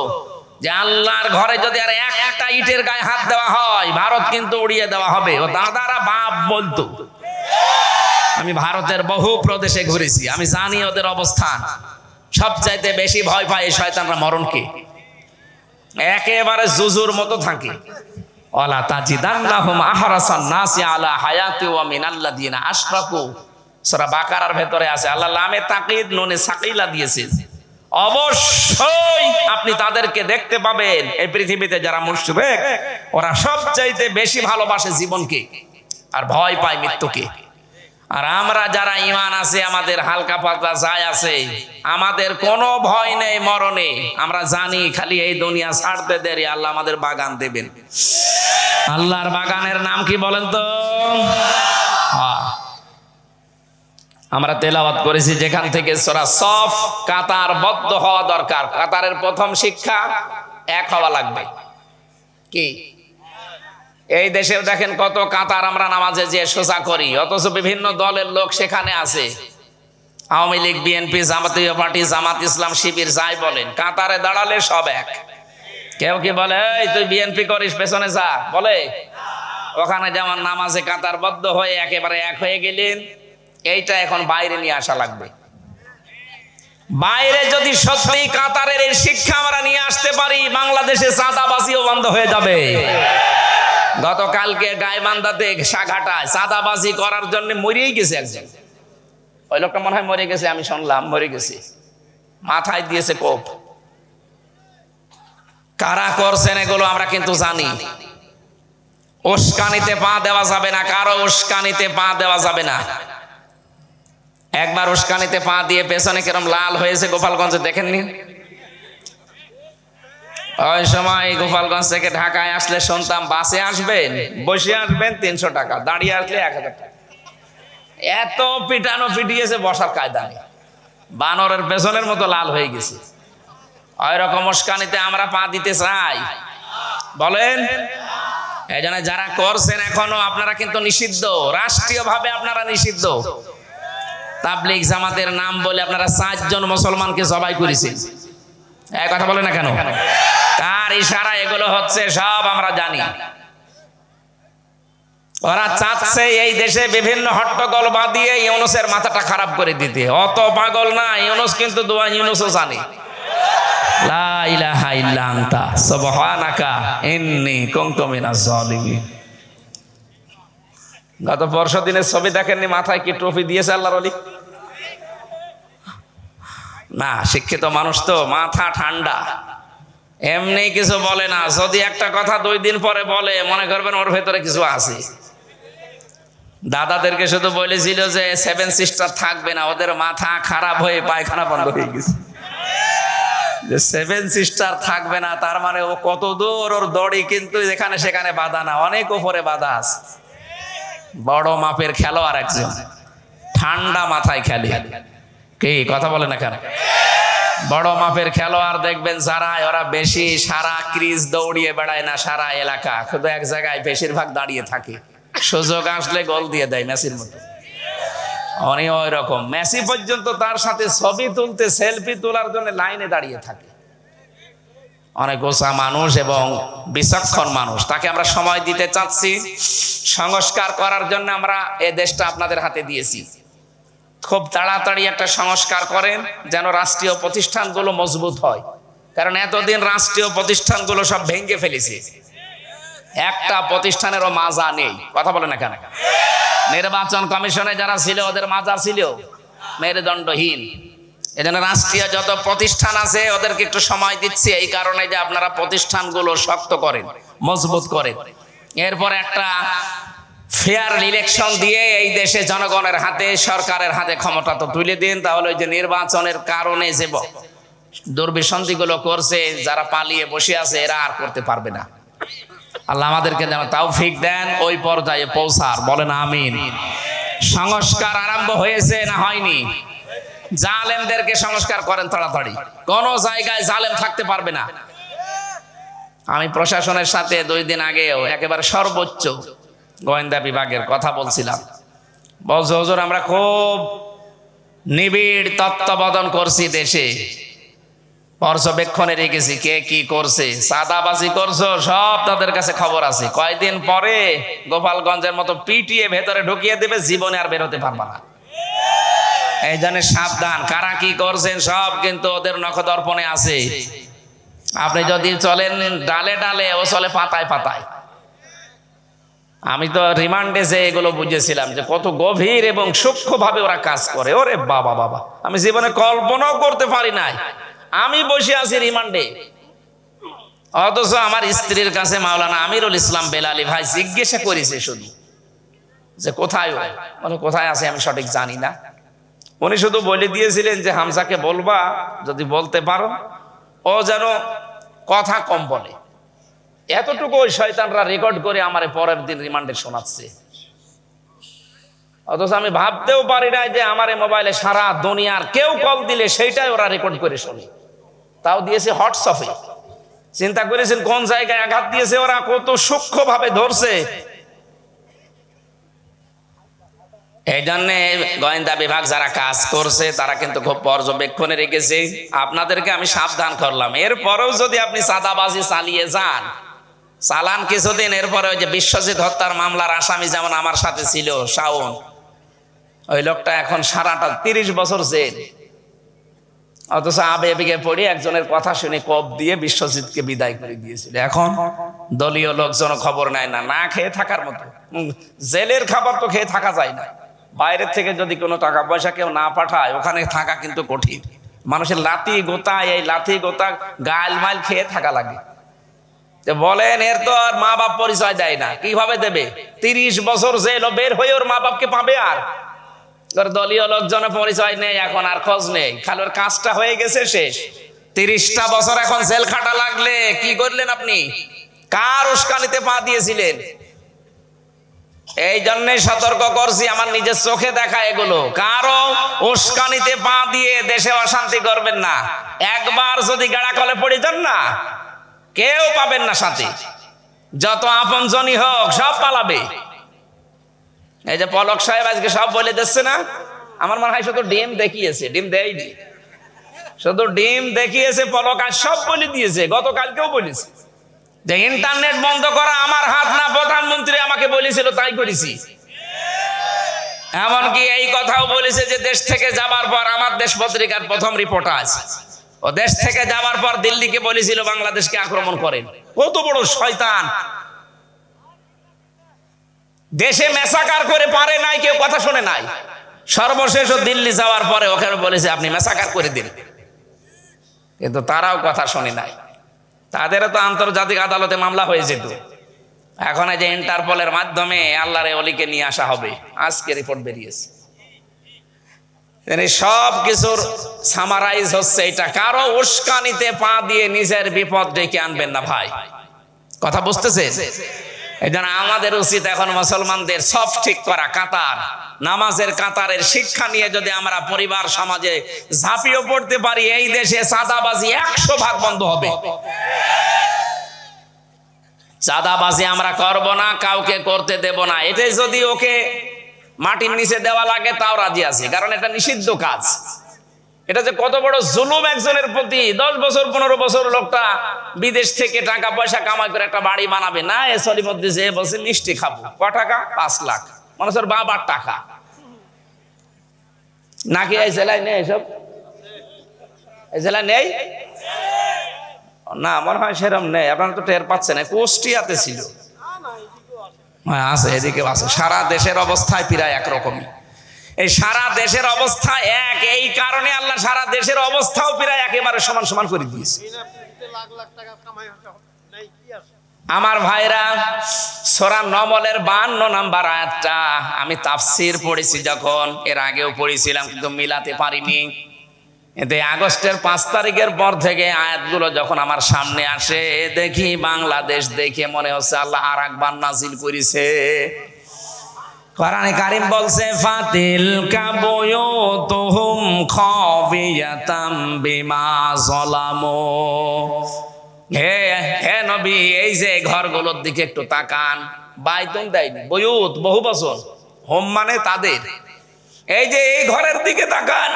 যে আল্লাহর ঘরে যদি আর একটা ইটের গায়ে হাত দেওয়া হয়, ভারত কিন্তু উড়িয়ে দেওয়া হবে, ও দাদারা বাপ বলতো। আমি ভারতের বহু প্রদেশে ঘুরেছি, আমি জানি ওদের অবস্থান। সবচাইতে বেশি ভয় পায় এই শয়তানরা মরণকে। একেবারে জুজুর মতো থাকে। ওয়ালা তাজিদান্নাহুম আহরাসান নাসি আলা হায়াতি ওয়া মিনাল্লাযিনা আশরাকু। সূরা বাকারার ভেতরে আছে। আল্লাহ লামে তাকিদ নুনে সাকিলা দিয়েছে। অবশ্যই আপনি তাদেরকে দেখতে পাবেন এই পৃথিবীতে যারা মুশরিক, ওরা সবচাইতে বেশি ভালোবাসে জীবনকে আর ভয় পায় মৃত্যুকে। আর আমরা যারা ঈমান আছে, আমাদের হালকা পাতলা যায় আছে, আমাদের কোনো ভয় নেই মরণে। আমরা জানি খালি এই দুনিয়া ছাড়তে দেরি, আল্লাহ আমাদের বাগান দেবেন। আল্লাহর বাগানের নাম কি বলেন তো? আমরা তেলাওয়াত করেছি যেখান থেকে সূরা সফ, কাতার বদ্ধ হওয়া দরকার। কাতারের প্রথম শিক্ষা এক হওয়া লাগবে। কি এই দেশেও দেখেন কত কাতার আমরা নামাজে যে সোজা করি, অথচ বিভিন্ন দলের লোক সেখানে আছে। আওয়ামী লীগ, বিএনপি, জামাতীয় পার্টি, জামাত ইসলাম, শিবির, যাই বলেন, কাতারে দাঁড়ালে সব এক। কেউ কি বলে এই তুই বিএনপি করিস, পেছনে যা, বলে? ওখানে যেমন নামাজে কাতারবদ্ধ হয়ে একেবারে এক হয়ে গেলেন, এইটা এখন বাইরে নিয়ে আসা লাগবে। বাইরে যদি সত্যি কাতারের এই শিক্ষা আমরা নিয়ে আসতে পারি, বাংলাদেশে চাঁদাবাজিও বন্ধ হয়ে যাবে। গতকালকে গাইবান্ধাতে সাঘাটায় চাঁদাবাজি করার জন্য মরেই গেছে একজন। ওই লোকটা মনে হয় মরে গেছে, আমি শুনলাম মরে গেছে, মাথায় দিয়েছে কোপ। কারা করছেন এগুলো আমরা কিন্তু জানি। উস্কানিতে পা দেওয়া যাবে না, কারো উস্কানিতে পা দেওয়া যাবে না। একবার উস্কানিতে পা দিয়ে পেছনে কিরম লাল হয়েছে গোপালগঞ্জে, দেখেননি? ওই সময় গোপালগঞ্জ থেকে ঢাকায় আসলে শুনতাম বাসে আসবেন, বসে আসবেন 300 টাকা, দাঁড়িয়ে আসলে 1000 টাকা। এত পিটানো পিটিয়েছে, বসার কায়দা নেই, বানরের পেছনের মতো লাল হয়ে গেছে। ওই রকম উস্কানিতে আমরা পা দিতে চাই? বলেন। এই জন্য যারা করছেন এখনো আপনারা কিন্তু নিষিদ্ধ, রাষ্ট্রীয়ভাবে আপনারা নিষিদ্ধ। তাবলীগ জামাতের নাম বলে আপনারা 4 জন মুসলমানকে জবাই করেছেন। এই কথা বলে না কেন? কার ইশারা এগুলো হচ্ছে সব আমরা জানি। ওরা চাচ্ছে এই দেশে বিভিন্ন হট্টগোল বাঁধিয়ে ইউনূসের মাথাটা খারাপ করে দিতে। অত পাগল না ইউনূস, কিন্তু দোয়া ইউনূসও জানে। লা ইলাহা ইল্লা আনতা সুবহানাকা ইন্নী কুনতু মিনাজ জালিমিন। গত পরশু দিনের ছবি দেখেননি? মাথায় কি টুপি দিয়েছে আল্লাহর ওলি? না, শিক্ষিত মানুষ তো মাথা ঠান্ডা, এমনি কিছু বলে না। যদি একটা কথা 2 দিন পরে বলে, মনে করবেন ওর ভেতরে কিছু আছে। দাদাদেরকে শুধু বলেছিল যে 7 সিস্টার থাকবে না, ওদের মাথা খারাপ হয়ে পায়খানা বন্ধ হয়ে গেছে। যে 7 সিস্টার থাকবে না তার মানে ও কত দূর, ওর দড়ি কিন্তু যেখানে সেখানে বাঁধা না, অনেক উপরে বাঁধা আছে। বড় মাপের খেলোয়াড় একজন, ঠান্ডা মাথায় খেলে। কি কথা বলে না কেন? বড় মাপের খেলোয়াড় দেখবেন যারা, ওরা বেশি সারা ক্রিজ দৌড়িয়ে বেড়ায় না, সারা এলাকা শুধু এক জায়গায় বেশিরভাগ দাঁড়িয়ে থাকে, সুযোগ আসলে গোল দিয়ে দেয় মেসির মতো। উনি ওই রকম, মেসি পর্যন্ত তার সাথে ছবি তুলতে, সেলফি তোলার জন্য লাইনে দাঁড়িয়ে থাকে। অনেক গোছা মানুষ এবং বিচক্ষণ মানুষ, তাকে আমরা সময় দিতে চাচ্ছি। সংস্কার করার জন্য আমরা এই দেশটা আপনাদের হাতে দিয়েছি। খুব তাড়াতাড়ি একটা সংস্কার করেন যেন রাষ্ট্রীয় প্রতিষ্ঠানগুলো মজবুত হয়, কারণ এতদিন রাষ্ট্রীয় প্রতিষ্ঠানগুলো সব ভেঙে ফেলেছে, একটা প্রতিষ্ঠানেরও মাজা নেই। কথা বলে না কেন? নির্বাচন কমিশনে যারা ছিল ওদের মাজা ছিল মেরুদণ্ডহীন। এজন্য রাষ্ট্রীয় যত প্রতিষ্ঠান আছে ওদেরকে একটু সময় দিচ্ছি, এই কারণে যে আপনারা প্রতিষ্ঠানগুলো শক্ত করেন, মজবুত করেন। এরপর একটা ফেয়ার ইলেকশন দিয়ে এই দেশে জনগণের হাতে, সরকারের হাতে ক্ষমতা তো তুলে দিন। তাহলে ওই যে নির্বাচনের কারণে যে দুর্বিসন্ধিগুলো করছে, যারা পালিয়ে বসে আছে, এরা আর করতে পারবে না। আল্লাহ আমাদেরকে যেন তৌফিক দেন ওই পর্যায়ে পৌঁছার। বলেন আমিন। সংস্কার আরম্ভ হয়েছে না হয়নি? জালেমদেরকে সংস্কার করেন তাড়াতাড়ি, কোন জায়গায় জালেম থাকতে পারবে না। আমি প্রশাসনের সাথে 2 দিন আগেও একেবারে সর্বোচ্চ গোয়েন্দা বিভাগের কথা বলছিলাম। বলছে হুজুর আমরা খুব নিবিড় তত্ত্বাবধান করছি, দেশে পর্যবেক্ষণে রেখেছি কে কি করছে, চাঁদাবাজি করছো সব তাদের কাছে খবর আছে। কয়দিন পরে গোপালগঞ্জের মতো পিটিয়ে ভেতরে ঢুকিয়ে দেবে, জীবনে আর বেরোতে পারবা না। এই জন্য সাবধান, কারা কি করছেন সব কিন্তু ওদের নখদর্পণে আছে। আপনি যদি চলেন ডালে ডালে, ও চলে পাতায় পাতায়। আমি তো রিমান্ডে যে এগুলো বুঝেছিলাম যে কত গভীর এবং সূক্ষ্মভাবে ওরা কাজ করে। ওরে বাবা বাবা, আমি জীবনে কল্পনাও করতে পারি নাই। আমি বসে আছি রিমান্ডে, অথচ আমার স্ত্রীর কাছে মাওলানা আমিরুল ইসলাম বেলালী ভাই জিজ্ঞাসা করেছে শুধু যে কোথায়, মানে কোথায় আছে আমি সঠিক জানি না। উনি শুধু বলে দিয়েছিলেন যে হামজাকে বলবা, যদি বলতে পারো ও যেন কথা কম বলে। এতটুকু ওই শয়তানরা রেকর্ড করে আমার পরের দিন রিমান্ডে শোনাচ্ছে। অথচ আমি ভাবতেও পারি না যে আমার মোবাইলে সারা দুনিয়ার কেউ কল দিলে সেইটাই ওরা রেকর্ড করে শোনে, তাও দিয়েছে হোয়াটসঅ্যাপে। চিন্তা করেছেন কোন জায়গায় আঘাত দিয়েছে ওরা, কত সূক্ষ্মভাবে ধরছে। এই জন্যে গোয়েন্দা বিভাগ যারা কাজ করছে তারা কিন্তু খুব পর্যবেক্ষণে রেখেছে। আপনাদেরকে আমি সাবধান করলাম, এরপরেও যদি আপনি চাঁদাবাজি চালিয়ে যান, চালান কিছুদিন, এরপরে ওই যে বিশ্বজিৎ হত্যার মামলার আসামি যেমন আমার সাথে ছিল শাওন, ওই লোকটা এখন সারাটা 30 বছর জেল। অথচ আবেগে পড়ে একজনের কথা শুনে কোপ দিয়ে বিশ্বজিৎকে বিদায় করে দিয়েছিল। এখন দলীয় লোকজন খবর নেয় না, না খেয়ে থাকার মতো। জেলের খাবার তো খেয়ে থাকা যায় না, বাইরের থেকে যদি কোনো টাকা পয়সা কেউ না পাঠায় ওখানে থাকা কিন্তু কঠিন। মানুষের লাথি গোতা, এই লাথি গোতা গাল মাইল খেয়ে থাকা লাগে। বলেন এর তো আর মা বাপ পরিচয় দেয় না, কিভাবে দেবে? 30 বছর জেল বের হয়ে ওর মা বাপকে পাবে? আর দলীয় লোকজনের পরিচয় নেই, এখন আর খোঁজ নেই, খালি ওর কাজটা হয়ে গেছে, শেষ। 30টা বছর এখন জেল খাটা লাগলে কি করলেন আপনি? কার উস্কানিতে পা দিয়েছিলেন? এই জন্যই সতর্ক করছি, আমার নিজের চোখে দেখা এগুলো। কারো উস্কানিতে পা দিয়ে দেশে অশান্তি করবেন না। একবার যদি গাড়া কলে পড়ে যান না, কেউ পাবেন না সাথে, যত আপনজনই হোক সব পালাবে। এই যে পলক সাহেব আজকে সব বলে দিচ্ছে না, আমার মনে হয় শুধু ডিম দেখিয়েছে, ডিম দেয়নি, শুধু ডিম দেখিয়েছে। পলক আজ সব বলে দিয়েছে, গতকালকেও বলেছে যে ইন্টারনেট বন্ধ করা আমার হাত না, প্রধানমন্ত্রী আমাকে বলেছিল তাই করেছি। এমনকি এই কথাও বলেছে যে দেশ থেকে যাবার পর, আমার দেশ পত্রিকার প্রথম রিপোর্টার আছে, ও দেশ থেকে যাবার পর দিল্লিকে বলেছিল বাংলাদেশকে আক্রমণ করেন। কত বড় শয়তান! দেশে মেসাকার করে পারে নাই, কেউ কথা শুনে নাই। সর্বশেষ দিল্লি যাওয়ার পরে ওখানে বলেছে আপনি মেসাকার করে দিন, কিন্তু তারাও কথা শুনে নাই। তাদেরও তো আন্তর্জাতিক আদালতে মামলা হয়ে যেত। এখন এই যে ইন্টারপোলের মাধ্যমে আল্লাহর ওলিকে নিয়ে আসা হবে, আজকে রিপোর্ট বেরিয়েছে। সব কিছুর সামারাইজ হচ্ছে এটা, কারো উস্কানিতে পা দিয়ে নিজের বিপদ ডেকে আনবেন না ভাই, কথা বুঝতেছে? এই জন্য আমাদের উচিত এখন মুসলমানদের সব ঠিক করা, কাতার, নামাজের কাতারের শিক্ষা নিয়ে যদি আমরা পরিবার সমাজে ঝাঁপিয়ে পড়তে পারি, এই দেশে চাঁদাবাজি 100% বন্ধ হবে। চাঁদাবাজি আমরা করব না, কাউকে করতে দেব না। এটাই যদি ওকে মাটির নিচে দেওয়া লাগে তাও রাজি আছি, কারণ এটা নিষিদ্ধ কাজ। এটা যে কত বড় জুলুম একজনের প্রতি। 10 বছর 15 বছর লোকটা বিদেশ থেকে টাকা পয়সা কামাই করে একটা বাড়ি বানাবে না, এ সরি মধ্যে যে বসে মিষ্টি খাবো, ক টাকা? 5 লাখ। মানুষের বাবার টাকা নাকি এই জেলায় নেই? এসব এই জেলায় নেই না, মনে হয় সেরকম নেই। আপনারা তো টের পাচ্ছেন, কুষ্টিয়াতে ছিল, আছে, এদিকে আছে। সারা দেশের অবস্থায় প্রায় একরকমই। এই সারা দেশের অবস্থা এক, এই কারণে আল্লাহ সারা দেশের অবস্থাও প্রায় একেবারে সমান সমান করে দিয়েছে। আমার ভাইরা, সূরা নমলের 52 নম্বর আয়াতটা আমি তাফসীর পড়েছি, যখন এর আগেও পড়েছিলাম কিন্তু মিলাতে পারিনি। এতে আগস্টের 5 তারিখের পর থেকে আয়াতগুলো যখন আমার সামনে আসে, দেখি বাংলাদেশ দেখে মনে হচ্ছে আল্লাহ আর একবার নাজিল করেছে। কোরআনে কারীম বলছে ফাতিল কাবুয়ুতুহুম খাবিয়াতাম বিমা যালামু। হে নবী, এই যে ঘরগুলোর দিকে একটু তাকান। বাইতুন দেয়নি, বয়ুত বহু বছর, হোম মানে তাদের। এই যে এই ঘরের দিকে তাকান,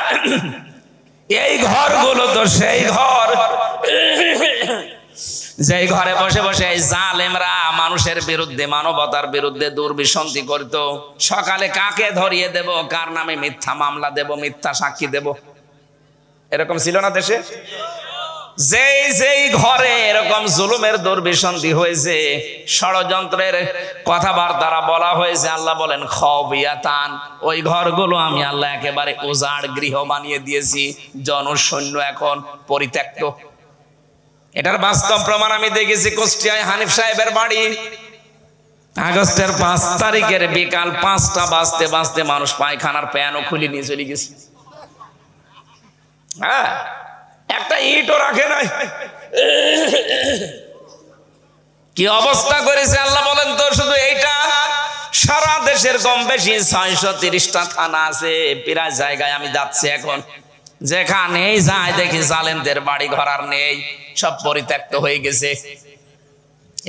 এই ঘরগুলো তো সেই ঘর যেই ঘরে বসে বসে এই জালেমরা মানুষের বিরুদ্ধে, মানবতার বিরুদ্ধে দুর্বিসন্ধি করত। সকালে কাকে ধরিয়ে দেব, কার নামে মিথ্যা মামলা দেব, মিথ্যা সাক্ষী দেব, এরকম ছিল না দেশে? যেই যেই ঘরে এরকম জুলুমের দুর্বিসন্ধি হয়েছে, ষড়যন্ত্রের কথাবার্তা বলা হয়েছে, আল্লাহ বলেন খাবিয়াতান, ওই ঘরগুলো আমি আল্লাহ একেবারে উজাড় গৃহ বানিয়ে দিয়েছি, জনশূন্য, এখন পরিত্যক্ত। এটার বাস্তব প্রমাণ আমি দেখেছি কুষ্টিয়ায় হানিফ সাহেবের বাড়ি। আগস্টের 5 তারিখের বিকাল 5টা বাজতে বাজতে মানুষ পায়খানার প্যানও খুলে নিয়ে চলে গেছে। হ্যাঁ, একটা ইটও রাখে নাই। কি অবস্থা করেছে আল্লাহ বলেন তো? শুধু এইটা সারা দেশের কম বেশি 630টা থানা আছে। প্রায় জায়গায় আমি যাচ্ছি এখন, যেখানেই যাই দেখি জালেমদের বাড়ি ঘর আর নেই, সব পরিত্যক্ত হয়ে গেছে।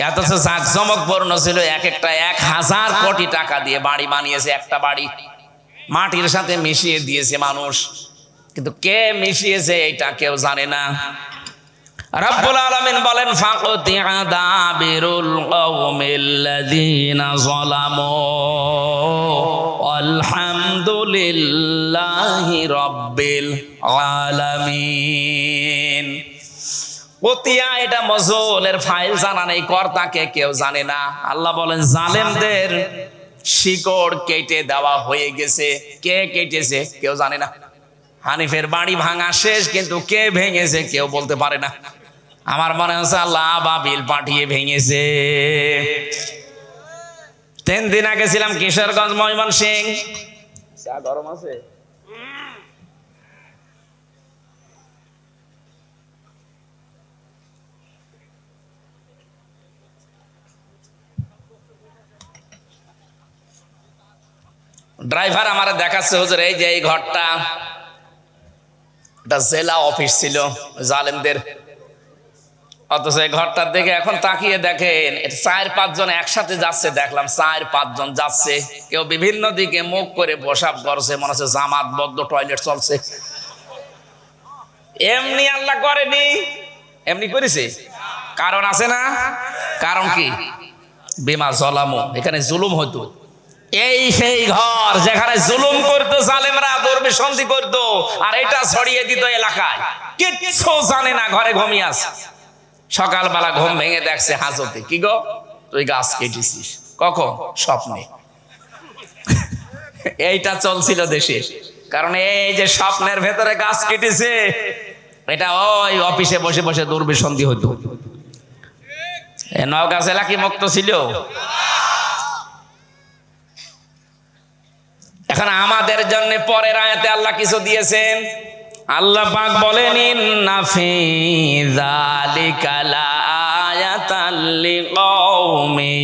এত জাঁকজমকপূর্ণ ছিল, এক একটা 1000 কোটি টাকা দিয়ে বাড়ি বানিয়েছে। একটা বাড়ি মাটির সাথে মিশিয়ে দিয়েছে মানুষ, কিন্তু কে মিশিয়েছে এটা কেউ জানে না। রব্বুল আলামিন বলেন ফাকুতিয়া দাবিরুল কওমিল্লাযীনা যালামু আলহামদুলিল্লাহ। আলহামদুলিল্লাহি রাব্বিল আলামিন। কতিয়া এটা মজুলের ফাইল জানা নেই, কর্তাকে কেউ জানে না। আল্লাহ বলেন জালেমদের শিকড় কেটে দেওয়া হয়ে গেছে। কে কেটেছে কেউ জানে না। হানিফের বাড়ি ভাঙা শেষ, কিন্তু কে ভেঙেছে কেউ বলতে পারে না। আমার মনে হচ্ছে আল্লাহ আবাবিল পাঠিয়ে ভেঙেছে। 3 দিন আগে ছিলাম কিশোরগঞ্জ, ময়মনসিংহ। চা গরম আছে? ড্রাইভার আমার দেখাচ্ছে, হুজুর এই যে এই ঘরটা, এটা জেলা অফিস ছিল জালেমদের। অথচ এই ঘরটার দিকে এখন তাকিয়ে দেখেন 4-5 জন একসাথে যাচ্ছে। দেখলাম 4-5 জন যাচ্ছে, কেউ বিভিন্ন দিকে মুখ করে প্রসাব করছে, মনে হচ্ছে জামাত বদ্ধ টয়লেট চলছে। এমনি আল্লাহ করেনি, এমনি করেছে, কারণ আছে না? কারণ কি? বিমা জলামু, এখানে জুলুম হতো। এই সেই ঘর যেখানে জুলুম করতো জালেমরা, দুর্বিসন্ধি করতো, আর এটা ছড়িয়ে দিত এলাকায়। কিচ্ছু জানে না, ঘরে ঘুমিয়ে আছে। সকালবেলা ঘুম ভেঙে দেখছে হাজতে, কি গো তুই গাছ কেটেছিস? কখন? স্বপ্নে। এইটা চলছিল দেশে, কারণ এই যে স্বপ্নের ভেতরে গাছ কেটেছে, এটা ওই অফিসে বসে বসে দুর্বিসন্ধি হতো। নওগাঁ জেলা কি মুক্ত ছিল? এখন আমাদের জন্য পরের আয়াতে আল্লাহ কিছু দিয়েছেন। আল্লাহ পাক বলেন ইন্না ফি যালিকা লাআয়াতাল লিকাওমিন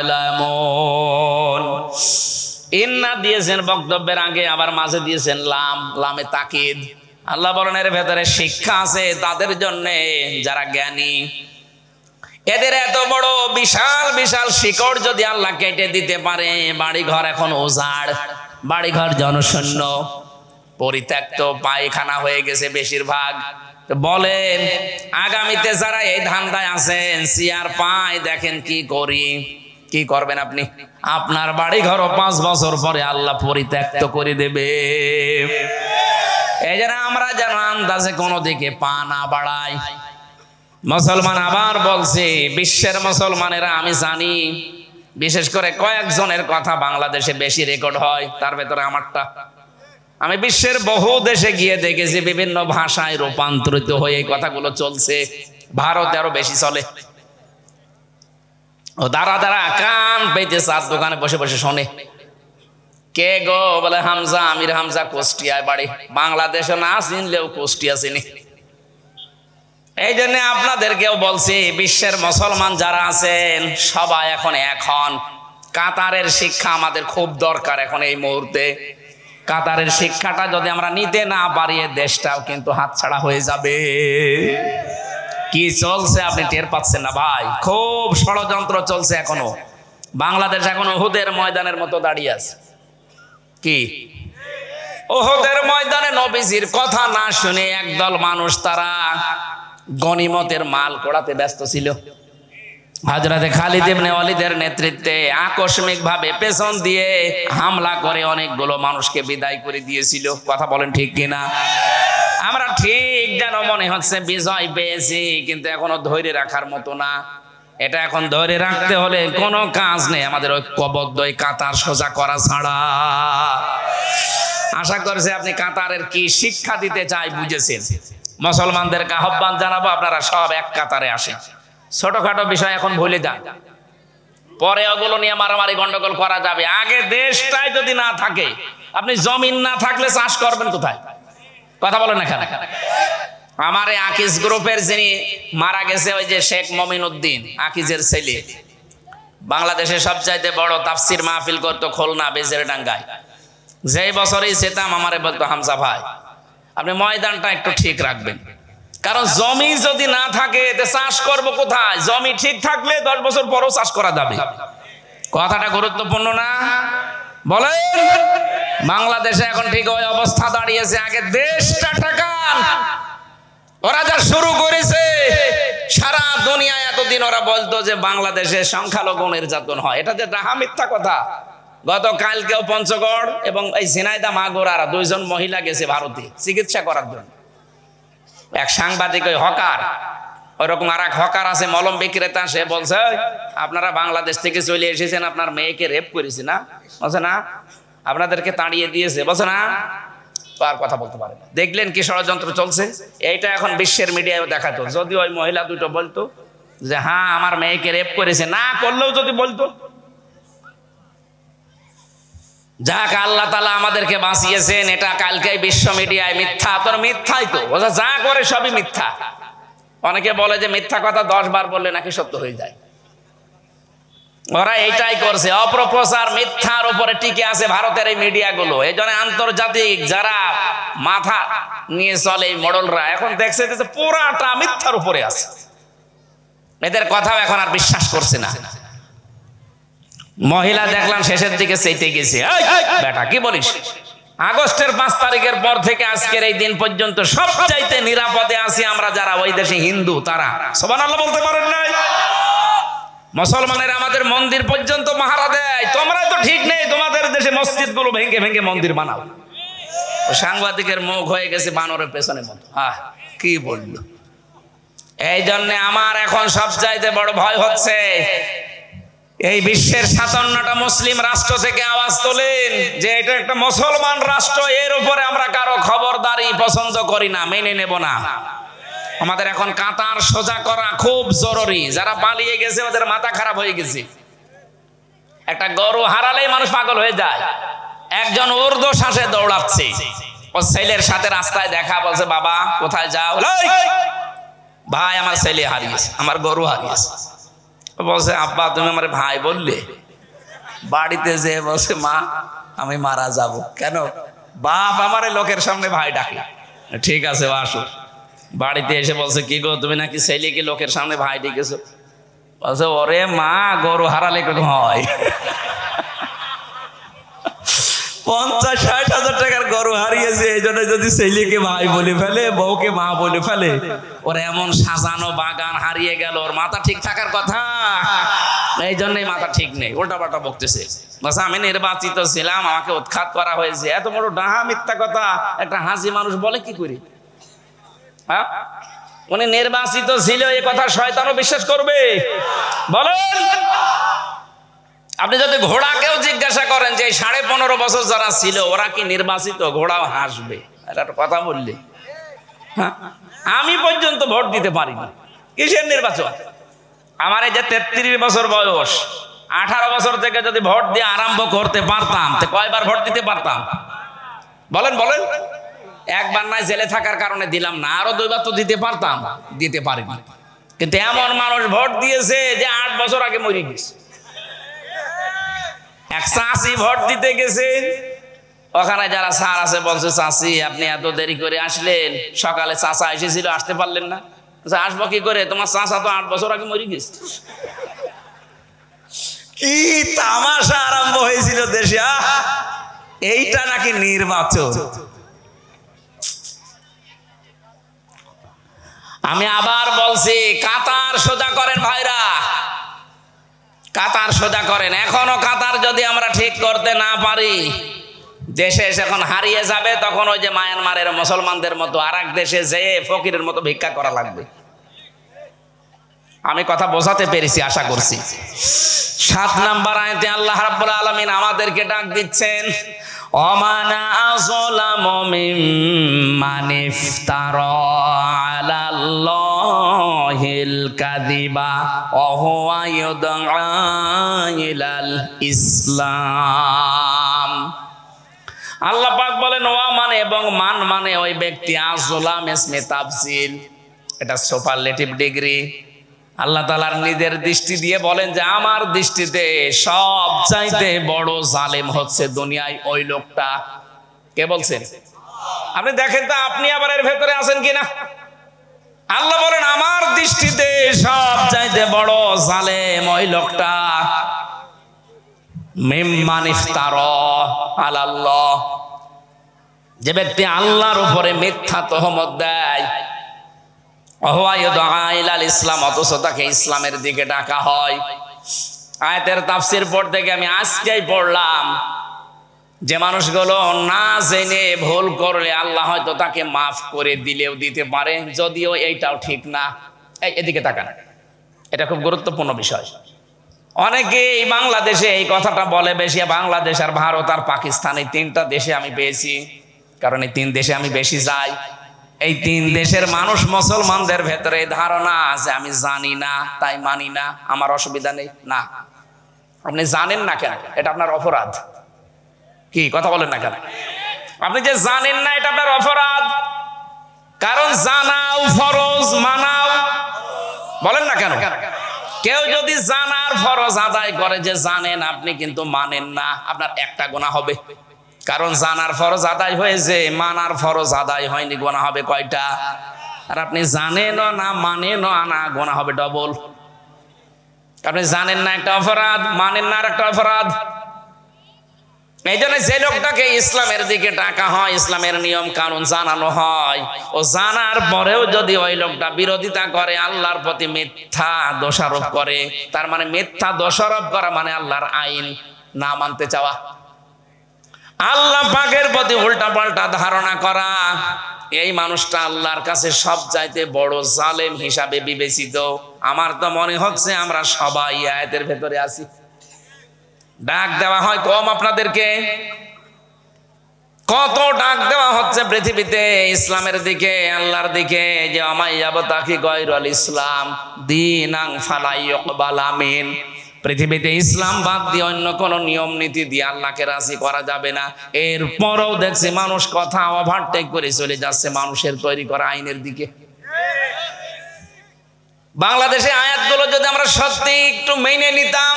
ইয়ালামুন। ইন্না দিয়েছেন বক্তব্যের আগে, আবার মাঝে দিয়েছেন লাম, লামে তাকিদ। আল্লাহ বলেন এর ভেতরে শিক্ষা আছে তাদের জন্য যারা জ্ঞানী। এদের এত বড় বিশাল বিশাল শিকড় যদি আল্লাহ কেটে দিতে পারে, বাড়িঘর এখন উজাড়, বাড়িঘর জনশূন্য, পরিত্যক্ত, পায়খানা হয়ে গেছে বেশিরভাগ। বলেন আগামীতে যারা এই ধান্দায় আছেন, চেয়ার পায়, দেখেন কি করি, কি করবেন আপনি? আপনার বাড়িঘরও 5 বছর পরে আল্লাহ পরিত্যক্ত করে দেবে। এই জন্য আমরা যেন আন্দাজে কোনো দিকে পা না বাড়াই। মুসলমান আবার বলছে, বিশ্বের মুসলমানেরা আমি জানি, বিশেষ করে কয়েকজনের কথা বাংলাদেশে বেশি রেকর্ড হয়, তার ভেতরে আমারটা। আমি বিশ্বের বহু দেশে গিয়ে দেখেছি বিভিন্ন ভাষায় রূপান্তরিত হয়ে এই কথাগুলো চলছে। ভারতে আরো বেশি চলে। ও দাঁড়া দাঁড়া কান পেতে চার দোকানে বসে বসে শোনে। কে গো? বলে হামজা, আমির হামজা, কুষ্টিয়ায় বাড়ি। বাংলাদেশে না চিনলেও কুষ্টিয়া চিনি। এই জন্য আপনাদেরকেও বলছি, বিশ্বের মুসলমান যারা আছেন সবাই এখন কাতারের শিক্ষা আমাদের খুব দরকার এখন এই মুহূর্তে। কাতারের শিক্ষাটা যদি আমরা নিতে না পারি, দেশটাও কিন্তু হাতছাড়া হয়ে যাবে। কি চলছে আপনি টের পাচ্ছেন না ভাই? খুব ষড়যন্ত্র চলছে এখনো। বাংলাদেশ এখন উহুদের ময়দানের মতো দাঁড়িয়ে আছে। কি উহুদের ময়দানে নবীজির কথা না শুনে একদল মানুষ তারা গনিমতের মাল কোড়াতে ব্যস্ত ছিল। হযরতে খালিদ ইবনে ওয়ালিদের নেতৃত্বে আকস্মিক ভাবে পেছন দিয়ে হামলা করে অনেকগুলো মানুষকে বিদায় করে দিয়েছিল। কথা বলেন ঠিক কিনা? আমরা ঠিক যেন মনে হচ্ছে বিজয় পেয়েছি, কিন্তু এখনো ধৈর্য রাখার মতো না। এটা এখন ধরে রাখতে হলে কোনো কাজ নেই, আমাদের ঐক্যবদ্ধ এই কাতার সোজা করা ছাড়া। আশা করছি আপনি কাতারের কি শিক্ষা দিতে চাই বুঝেছেন। মুসলমানদেরকে আহ্বান জানাবো, আপনারা সব এক কাতারে আসেন। ছোটখাটো বিষয় এখন ভুলে যান, পরে ওগুলো নিয়ে মারামারি গন্ডগোল করা যাবে। আগে দেশটাই যদি না থাকে, আপনি জমিন না থাকলে চাষ করবেন কোথায়? কথা বলেন না কেন? আমার এই আকিজ গ্রুপের যিনি মারা গেছে, ওই যে শেখ মমিনুদ্দিন, আকিজের ছেলে, বাংলাদেশের সবচাইতে বড় তাফসির মাহফিল করতো খুলনা বেজেরডাঙ্গায়। যেই বছরই যেতাম আমারে বলতো, হামজা ভাই আপনি ময়দানটা একটু ঠিক রাখবেন, কারণ জমি যদি না থাকে এতে চাষ করবো কোথায়? জমি ঠিক থাকলে 10 বছর পরও চাষ করা যাবে। কথাটা গুরুত্বপূর্ণ না? বলেন। বাংলাদেশে এখন ঠিক ওই অবস্থা দাঁড়িয়েছে। আগে দেশটা টাকান। ওরা যা শুরু করেছে, সারা দুনিয়ায় এতদিন ওরা বলতো যে বাংলাদেশে সংখ্যালঘু নির্যাতন হয়, এটা যে ডাহা মিথ্যা কথা। গতকালকেও পঞ্চগড় এবং এই ঝিনাইদহ মাগুরার দুইজন মহিলা গেছে ভারতে চিকিৎসা করার জন্য। এক সাংবাদিক ওই হকার, ওইরকম আর এক হকার আছে মলম বিক্রেতা, সে বলছে আপনারা বাংলাদেশ থেকে চলে এসেছেন, আপনার মেয়েকে রেপ করেছে না? বলছে না। আপনাদেরকে তাড়িয়ে দিয়েছে? বলছে না। তো আর কথা বলতে পারে না। দেখলেন কি ষড়যন্ত্র চলছে? এইটা এখন বিশ্বের মিডিয়ায় দেখাতো। যদি ওই মহিলা দুটো বলতো যে হ্যাঁ আমার মেয়েকে রেপ করেছে, না করলেও যদি বলতো, যাক আল্লাহ তাআলা আমাদেরকে বাঁচিয়েছেন। এটা কালকে বিশ্ব মিডিয়ায় মিথ্যা, তোর মিথ্যাই তো, বোঝা যা করে সবই মিথ্যা। অনেকে বলে যে মিথ্যা কথা 10 বার বললে নাকি সত্য হয়ে যায়। ওরা এইটাই করছে, অপপ্রচার মিথ্যার উপরে টিকে আছে ভারতের এই মিডিয়াগুলো। এই জন্য আন্তর্জাতিক যারা মাথা নিয়ে চলে এই মডেলরা এখন দেখছে যে পুরাটা মিথ্যার উপরে আছে, এদের কথাও এখন আর বিশ্বাস করছে না। মহিলা দেখলাম শেষের দিকে চেইতে গেছে। বেটা কি বলিস? আগস্টের 5 তারিখের পর থেকে আজকের এই দিন পর্যন্ত সবচাইতে নিরাপদে আছি আমরা যারা ওই দেশে হিন্দু, তারা। সুবহানাল্লাহ বলতে পারেন নাই? মুসলমানের আমাদের মন্দির পর্যন্ত পাহারা দেয়। তোমরা তো ঠিক নেই, তোমাদের দেশে মসজিদ গুলো ভেঙে ভেঙে মন্দির বানাও। সাংবাদিকের মুখ হয়ে গেছে বানরের পেছনের মতো। কি বললো? এই জন্য আমার এখন সবচাইতে বড় ভয় হচ্ছে এই বিশ্বের 57টা মুসলিম রাষ্ট্র থেকে আওয়াজ তোলেন যে এটা একটা মুসলমান রাষ্ট্র, এর উপরে আমরা কারো খবরদারি পছন্দ করি না, মেনে নেব না। আমাদের এখন কাতার সোজা করা খুব জরুরি। যারা পালিয়ে গেছে ওদের মাথা খারাপ হয়ে গেছে। একটা গরু হারালেই মানুষ পাগল হয়ে যায়। একজন উর্দু শ্বাসে দৌড়াচ্ছে, ও ছেলের সাথে রাস্তায় দেখা, বলছে বাবা কোথায় যাও? ভাই আমার ছেলে হারিয়েছে, আমার গরু হারিয়েছে। বলছে আব্বা তুমি আমার ভাই বললে? বাড়িতে যে বলছে মা আমি মারা যাব। কেন? বাপ আমার লোকের সামনে ভাই ডাকে। ঠিক আছে আসো। বাড়িতে এসে বলছে কি গো তুমি নাকি ছেলেকে লোকের সামনে ভাই ডেকেছো? বলছে ওরে মা গরু হারালে কেন হয়? 50-60 হাজার টাকার গরু হারিয়েছে, এই জন্য যদি ছেলেকে ভাই বলে ফেলে, বউকে মা বলে ফেলে, ওর এমন সাজানো বাগান হারিয়ে গেল, ওর মাথা ঠিক থাকার কথা। এই জন্যই মাথা ঠিক নেই, উল্টাপাল্টা বকতেছে। বলছে আমি নির্বাচিত ছিলাম, আমাকে উৎখাত করা হয়েছে। এত বড় ডাহা মিথ্যা কথা একটা হাসি মানুষ বলে কি করে? হ্যাঁ, উনি নির্বাচিত ছিল, এই কথা শয়তানও বিশ্বাস করবে? বলেন। আপনি যদি ঘোড়াকেও জিজ্ঞাসা করেন যে 15.5 বছর যারা ছিল ওরা কি নির্বাচিত, ঘোড়াও হাসবে। এটা একটা কথা বললে। হ্যাঁ, আমি পর্যন্ত ভোট দিতে পারিনি, কিসের নির্বাচন? আমার এই যে 33 বছর বয়স, 18 বছর থেকে যদি ভোট দিয়ে আরম্ভ করতে পারতাম তো কয়বার ভোট দিতে পারতাম? বলেন বলেন। একবার নয়, জেলে থাকার কারণে দিলাম না, আরো 2 বার তো দিতে পারতাম, দিতে পারিনি। কিন্তু এমন মানুষ ভোট দিয়েছে যে 8 বছর আগে মরে গেছে। এক চাষি ভোট দিতে গেছে, ওখানে যারা স্যার আছে বলছে চাষি আপনি এত দেরি করে আসলেন, সকালে চাচা এসেছিল আসতে পারলেন না? আসবো কি করে, তোমার চাচা তো 8 বছর আগে মরে গেছে। কি তামাশা আরম্ভ হয়েছিল দেশে। এইটা নাকি নির্বাচন? আমি আবার বলছি কাতার সোজা করেন ভাইরা, কাতার সোজা করেন। এখনো কাতার যদি আমরা ঠিক করতে না পারি, দেশে যখন হারিয়ে যাবে তখন ওই যে মায়ানমারের মুসলমানদের মতো আর এক দেশে যেয়ে ফকিরের মতো ভিক্ষা করা লাগবে। আমি কথা বোঝাতে পেরেছি আশা করছি। 7 নাম্বার আয়াতে আল্লাহ রাব্বুল আলামিন আমাদেরকে ডাক দিচ্ছেন, ওমানা আযলামু মিম্মান ইফতারা আলাল্লাহিল কাযিবা ওয়া হুয়া ইউদআ ইলাল ইসলাম। আল্লাহ পাক বলেন ওয়া মানে এবং মান মানে ওই ব্যক্তি, আযলাম ইসমে তাফসীল, এটা সুপারলেটিভ ডিগ্রি। আল্লাহ তাআলার নিজের দৃষ্টি দিয়ে বলেন যে আমার দৃষ্টিতে সব চাইতে বড় জালেম হচ্ছে দুনিয়ায় ওই লোকটা। কে বলছেন? আপনি দেখেন তো আপনি আবার এর ভেতরে আছেন কিনা। আল্লাহ বলেন আমার দৃষ্টিতে সব চাইতে বড় জালেম ওই লোকটা, মিম্মান ইফতারা আলাল্লাহ, যে ব্যক্তি আল্লাহর উপরে মিথ্যা তহমত দেয়, ইসলাম, অথচ তাকে ইসলামের দিকে ডাকা হয়। আয়াতের তাফসীর পড়তে গিয়ে আমি আজকেই পড়লাম যে মানুষগুলো না জেনে ভুল করলে আল্লাহ হয়তো তাকে মাফ করে দিলেও দিতে পারে, যদিও এইটাও ঠিক না। এদিকে তাকান, এটা খুব গুরুত্বপূর্ণ বিষয়। অনেকেই বাংলাদেশে এই কথাটা বলে বেশি, বাংলাদেশ আর ভারত আর পাকিস্তান এই তিনটা দেশে আমি পেয়েছি, কারণ এই তিন দেশে আমি বেশি যাই। এই তিন দেশের মানুষ মুসলমানদের ভেতরে ধারণা আছে আমি জানি না তাই মানি না, আমার অসুবিধা নেই। না, আপনি জানেন না কেন, এটা আপনার অপরাধ। কি কথা বলেন না কেন? আপনি যে জানেন না এটা আপনার অপরাধ, কারণ জানাও ফরজ, মানাও বলেন না কেন? কেউ যদি জানার ফরজ আদায় করে যে জানেন, আপনি কিন্তু মানেন না, আপনার একটা গুনাহ হবে। কারণ জানার ফরজ আদায় হয়েছে, মানার ফরজ আদায় হয়নি, গুনাহ হবে কয়টা? আর আপনি জানেন না মানেন না, গুনাহ হবে ডবল। আপনি জানেন না একটা অপরাধ, মানেন না আর একটা অপরাধ। এই জন্য যে লোকটাকে ইসলামের দিকে ডাকা হয়, ইসলামের নিয়ম কানুন জানানো হয়, ও জানার পরেও যদি ওই লোকটা বিরোধিতা করে, আল্লাহর প্রতি মিথ্যা দোষারোপ করে, তার মানে মিথ্যা দোষারোপ করা মানে আল্লাহর আইন না মানতে চাওয়া, আল্লাহ পাকের প্রতি উল্টা পাল্টা ধারণা করা। এই মানুষটা আল্লাহর কাছে সব চাইতে বড় জালেম হিসাবে বিবেচিত। আমার তো মনে হচ্ছে আমরা সবাই আয়াতের ভেতরে আছি। ডাক দেওয়া হয় কম আপনাদেরকে, কত ডাক দেওয়া হচ্ছে পৃথিবীতে ইসলামের দিকে, আল্লাহর দিকে, যে আমাইয়াবতাকি গায়রুল ইসলাম দীনান ফালা ইউকবালা মিন। পৃথিবীতে ইসলাম বাদ দিয়ে অন্য কোন নিয়ম নীতি দিয়ে আল্লাহকে রাজি করা যাবে না। এরপরও দেখছি মানুষ কথা ওভারটেক করে চলে যাচ্ছে মানুষের তৈরি করা আইনের দিকে। বাংলাদেশে আয়াতগুলো যদি আমরা সত্যি একটু মেনে নিতাম,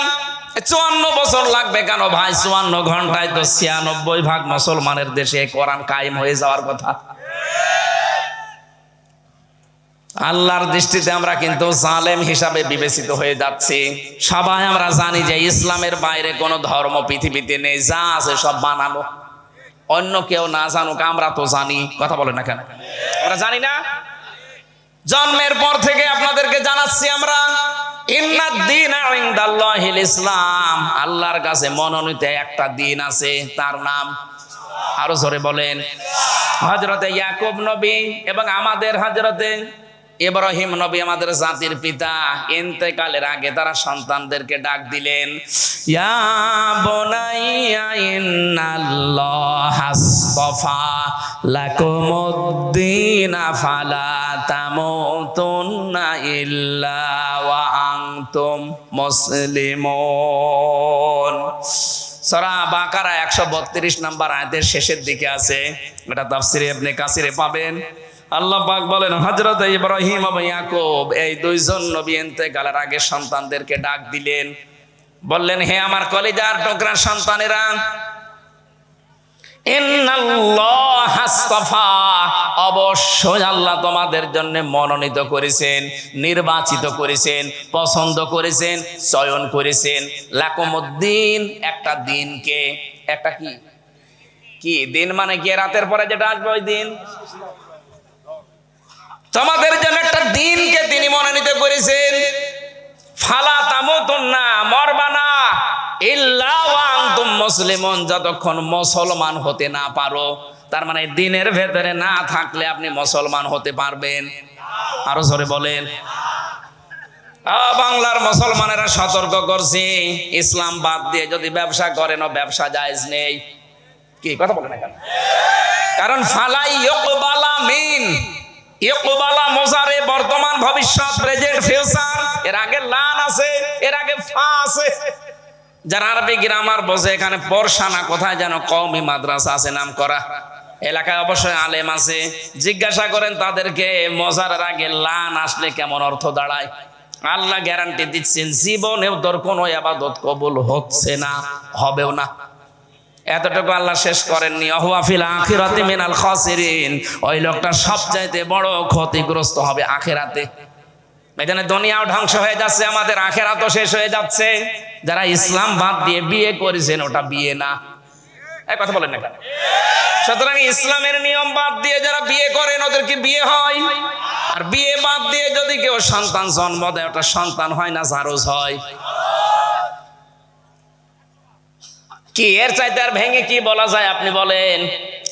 54 বছর লাগবে কেন ভাই? 54 ঘন্টায় তো 96% মুসলমানের দেশে কোরআন কায়েম হয়ে যাওয়ার কথা। আল্লাহর দৃষ্টিতে আমরা কিন্তু জালেম হিসাবে বিবেচিত হয়ে যাচ্ছি। সবাই আমরা জানি যে ইসলামের বাইরে কোনো ধর্ম পৃথিবীতে নেই, যা আছে সব বানানো। অন্য কেউ না জানুক, আমরা তো জানি। কথা বলে না কেন? আমরা জানি না? জন্মের পর থেকে আপনাদেরকে জানাচ্ছি আমরা, ইসলাম, আল্লাহর কাছে মনোনীত একটা দিন আছে, তার নাম, আরো জোরে বলেন, হযরতে ইয়াকুব নবী এবং আমাদের হযরতে ইব্রাহিম নবী, আমাদের জাতির পিতা, ইন্তেকালের আগে তারা সন্তানদেরকে ডাক দিলেন, ইয়া বুনাইয়া ইন্নাল্লাহা আসতাফা লাকুমুদ্দিন ফালা তামুতুন্না ইল্লা ওয়া আনতুম মুসলিমুন। সূরা বাকারা 132 নম্বর আয়াতের শেষের দিকে আছে, এটা তাফসিরে ইবনে কাসিরে পাবেন। আল্লাহ পাক বলেন, হযরত ইব্রাহিম এবং ইয়াকুব এই দুইজন নবী ইন্তেকালের আগে সন্তানদেরকে ডাক দিলেন, বললেন, হে আমার কলিজার টুকরা সন্তানেরা, ইন্নাল্লাহা আসতাফা, অবশ্যই আল্লাহ তোমাদের জন্য মনোনীত করেছেন, নির্বাচিত করেছেন, পছন্দ করেছেন, চয়ন করেছেন, লাকুমুদ্দিন, একটা দিনকে। একটা কি কি দিন? মানে কি? রাতের পরে যেটা আসবে ওই দিন। তোমাদের জন্য একটা দিনকে তিনি মনোনীত করেছেন। ফালা তামুতুন্না, মরবা না, ইল্লা ওয়া আনতুম মুসলিমুন, যতক্ষণ মুসলমান হতে না পারো। তার মানে দিনের ভেতরে না থাকলে আপনি মুসলমান হতে পারবেন? আরো জোরে বলেন। বাংলার মুসলমানেরা সতর্ক করছি, ইসলাম বাদ দিয়ে যদি ব্যবসা করেন, ব্যবসা জায়েজ নেই। কি কথা বলেন না? কারণ ফালা ইউকবালা মিন, ইকবালা মুজারে, বর্তমান ভবিষ্যৎ, প্রেজেন্ট ফিউচার, এর আগে লান আছে, এর আগে ফা আছে। যারা আরবি গ্রামার বোঝে, এখানে পরশানা কোথায় যেন কওমি মাদ্রাসা আছে নাম করা, এলাকায় অবশ্যই আলেম আছে, জিজ্ঞাসা করেন তাদেরকে মুজারের আগে লান আসলে কেমন অর্থ দাঁড়ায়। আল্লাহ গ্যারান্টি দিচ্ছেন, জীবনেও তোর কোনো ইবাদত কবুল হচ্ছে না, হবেও না। এতটুকু আল্লাহ শেষ করেননি, ওয়া ফিল আখিরাতি মিনাল খাসিরিন, ওই লোকটা সবচাইতে বড় ক্ষতিগ্রস্ত হবে আখিরাতে। এখানে দুনিয়াও ধ্বংস হয়ে যাচ্ছে, আমাদের আখিরাতও শেষ হয়ে যাচ্ছে। যারা ইসলাম বাদ দিয়ে বিয়ে করেছেন, ওটা বিয়ে না। এই কথা বলেন না কেন? সুতরাং ইসলামের নিয়ম বাদ দিয়ে যারা বিয়ে করেন, ওদের কি বিয়ে হয়? আর বিয়ে বাদ দিয়ে যদি কেউ সন্তান জন্ম দেয়, ওটা সন্তান হয় না, জারজ হয়। কি এর চাইতে আর ভেঙে কি বলা যায় আপনি বলেন?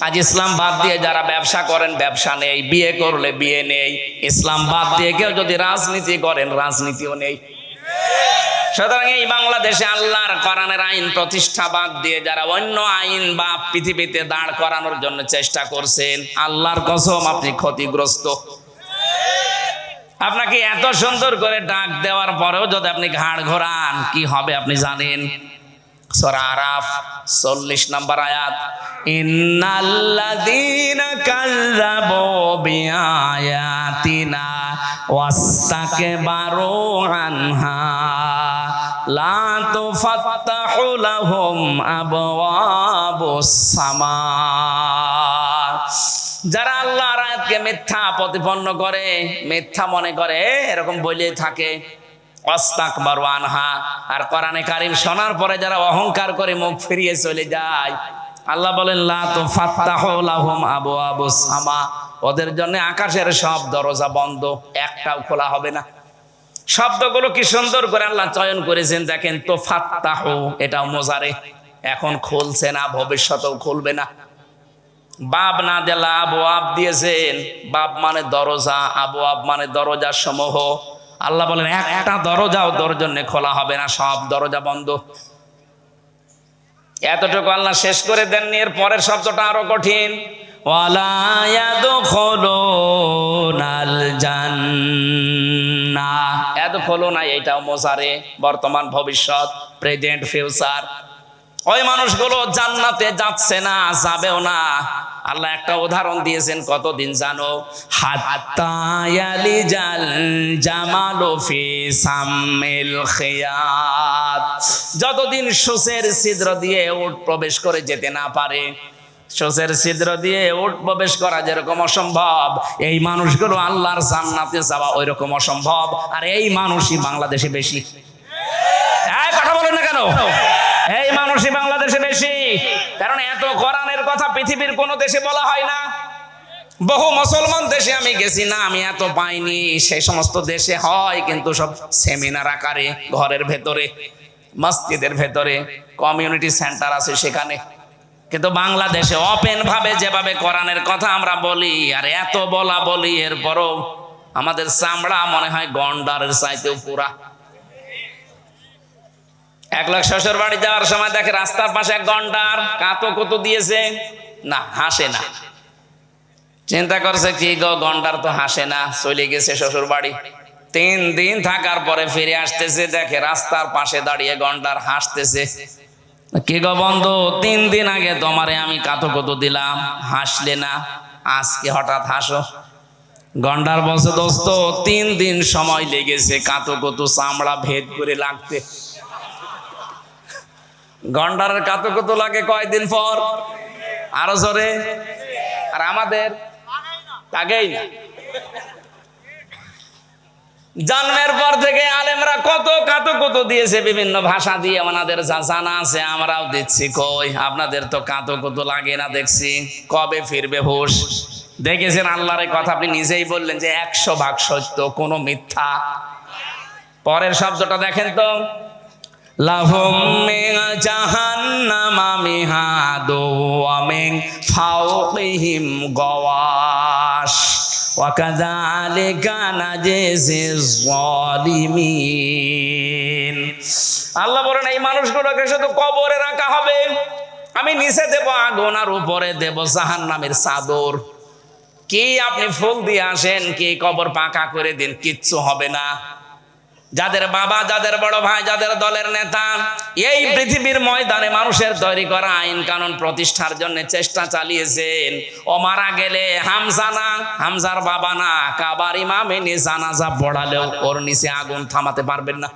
আজ ইসলাম বাদ দিয়ে যারা ব্যবসা করেন ব্যবসা নেই, বিয়ে করলে বিয়ে নেই, ইসলাম বাদ দিয়ে কেউ যদি রাজনীতি করেন রাজনীতিও নেই। সুতরাং এই বাংলাদেশে আল্লাহর কোরআনের আইন প্রতিষ্ঠা বাদ দিয়ে যারা অন্য আইন বা পৃথিবীতে দাঁড় করানোর জন্য চেষ্টা করছেন, আল্লাহর কসম আপনি ক্ষতিগ্রস্ত। আপনাকে এত সুন্দর করে ডাক দেওয়ার পরেও যদি আপনি ঘাড় ঘোরান, কি হবে আপনি জানেন? সূরা আরাফ 40 নম্বর আয়াত, ইন্নাল্লাযীনা কাযযাবু বিআয়াতিনা ওয়াস্তাকবারু আনহা লা তুফাত্তাহু লাহুম আবওয়াবুস সামা। যারা আল্লাহর আয়াতকে মিথ্যা প্রতিপন্ন করে, মিথ্যা মনে করে, এরকম বলেই থাকে, ওয়াস্তাকবারু আনহা, আর কোরআনে কারীম শোনার পরে যারা অহংকার করে মুখ ফিরিয়ে চলে যায়, আল্লাহ বলেন লা তুফাত্তাহু লাহুম আবওয়াবুস সামা, ওদের জন্য আকাশের সব দরজা বন্ধ, একটাও খোলা হবে না। শব্দগুলো কি সুন্দর করে আল্লাহ চয়ন করেছেন দেখেন। তুফাত্তাহু এটাও মুজারে, এখন খুলছে না, ভবিষ্যতেও খুলবে না। বাব না দিলা আবওয়াব দিয়েছেন, বাব মানে দরজা, আবওয়াব মানে দরজা সমূহ। আল্লাহ বলেন একটা দরজাও তোর জন্য খোলা হবে না, সব দরজা বন্ধ। এতটুকু আল্লাহ শেষ করে দেননি, এর পরের শব্দটা আরো কঠিন, ওয়ালা ইয়াদখুলুনাল জান্নাহ। ইয়াদখুলুনা এটাও মুজারে, বর্তমান ভবিষ্যৎ, প্রেজেন্ট ফিউচার। ওই মানুষগুলো জান্নাতে যাচ্ছে না, যাবেও না। আল্লাহ একটা উদাহরণ দিয়েছেন, কতদিন জানো? হাত্তা ইয়ালিজাল জামালু ফি সাম্মিল খিয়াত, যতদিন সূচের ছিদ্র দিয়ে উট প্রবেশ করে যেতে না পারে। সূচের ছিদ্র দিয়ে উট প্রবেশ করা যেরকম অসম্ভব, এই মানুষগুলো আল্লাহর জান্নাতে যাওয়া ওই রকম অসম্ভব। আর এই মানুষই বাংলাদেশে বেশি। কথা বলেন না কেন? এই মানুষই বাংলাদেশে বেশি, কারণ এত কোরআনের কথা পৃথিবীর কোন দেশে বলা হয় না। বহু মুসলমান দেশে আমি গেছি না, আমি এত পাইনি। সেই সমস্ত দেশে হয়, কিন্তু সব সেমিনার আকারে, ঘরের ভেতরে, মসজিদের ভেতরে, কমিউনিটি সেন্টার আছে সেখানে। কিন্তু বাংলাদেশে ওপেন ভাবে যেভাবে কোরআনের কথা আমরা বলি, আর এত বলা বলি, এরপরও আমাদের চামড়া মনে হয় গন্ডারের চাইতেও পুরা। এক লোক শ্বশুর বাড়ি যাওয়ার সময় দেখে রাস্তার পাশে এক গন্ডার কাতো কুতো দিয়েছে, না হাসে না। চিন্তা করছে কি গো, গন্ডার তো হাসে না, চলে গেছে শ্বশুর বাড়ি। 3 দিন থাকার পরে ফিরে আসতেছে, দেখে রাস্তার পাশে দাঁড়িয়ে গন্ডার হাসতেছে। কি গো বন্ধু, 3 দিন আগে তোমারে আমি কাতো কুতো দিলাম, হাসলে না, আজকে হঠাৎ হাসো? গন্ডার বলছে, দোস্ত 3 দিন সময় লেগেছে কাতো কুতো চামড়া ভেদ করে লাগতে। গন্ডারের কাতো কুতো লাগে কয়দিন পর? আরো জোরে। আর আমাদের লাগেই না। জন্মের পর থেকে আলেমরা কত কাতো কুতো দিয়েছে, বিভিন্ন ভাষা দিয়ে, ওনাদের যা জানা আছে আমরাও দিচ্ছি। কই আপনাদের তো কাতো কুতো লাগে না দেখছি। কবে ফিরবে হুঁশ? দেখেছেন আল্লাহর কথা আপনি নিজেই বললেন যে 100% সত্য, কোনো মিথ্যা। পরের শব্দটা দেখেন তো, লাহুম মিন জাহান্নামা মিহাদু ওয়া মিন ফাওকিহিম গাওয়াশ ওয়া কাযালিকা নাজিজিজ যালিমিন। আল্লাহ বলেন এই মানুষগুলোকে শুধু কবরে রাখা হবে, আমি নিচে দেব আগুন, আর উপরে দেব জাহান্নামের চাদর। কি আপনি ফুল দিয়ে আসেন, কি কবর পাকা করে দিন, কিচ্ছু হবে না। যাদের বাবা, যাদের বড় ভাই, যাদের দলের নেতা এই পৃথিবীর ময়দানে মানুষের তৈরি করা আইন কানুন প্রতিষ্ঠার জন্য চেষ্টা চালিয়েছেন, ও মারা গেলে হামজা না, হামজার বাবা না, কাবার ইমাম এনে জানাজা পড়ালেও ওর নিচে আগুন থামাতে পারবেন না।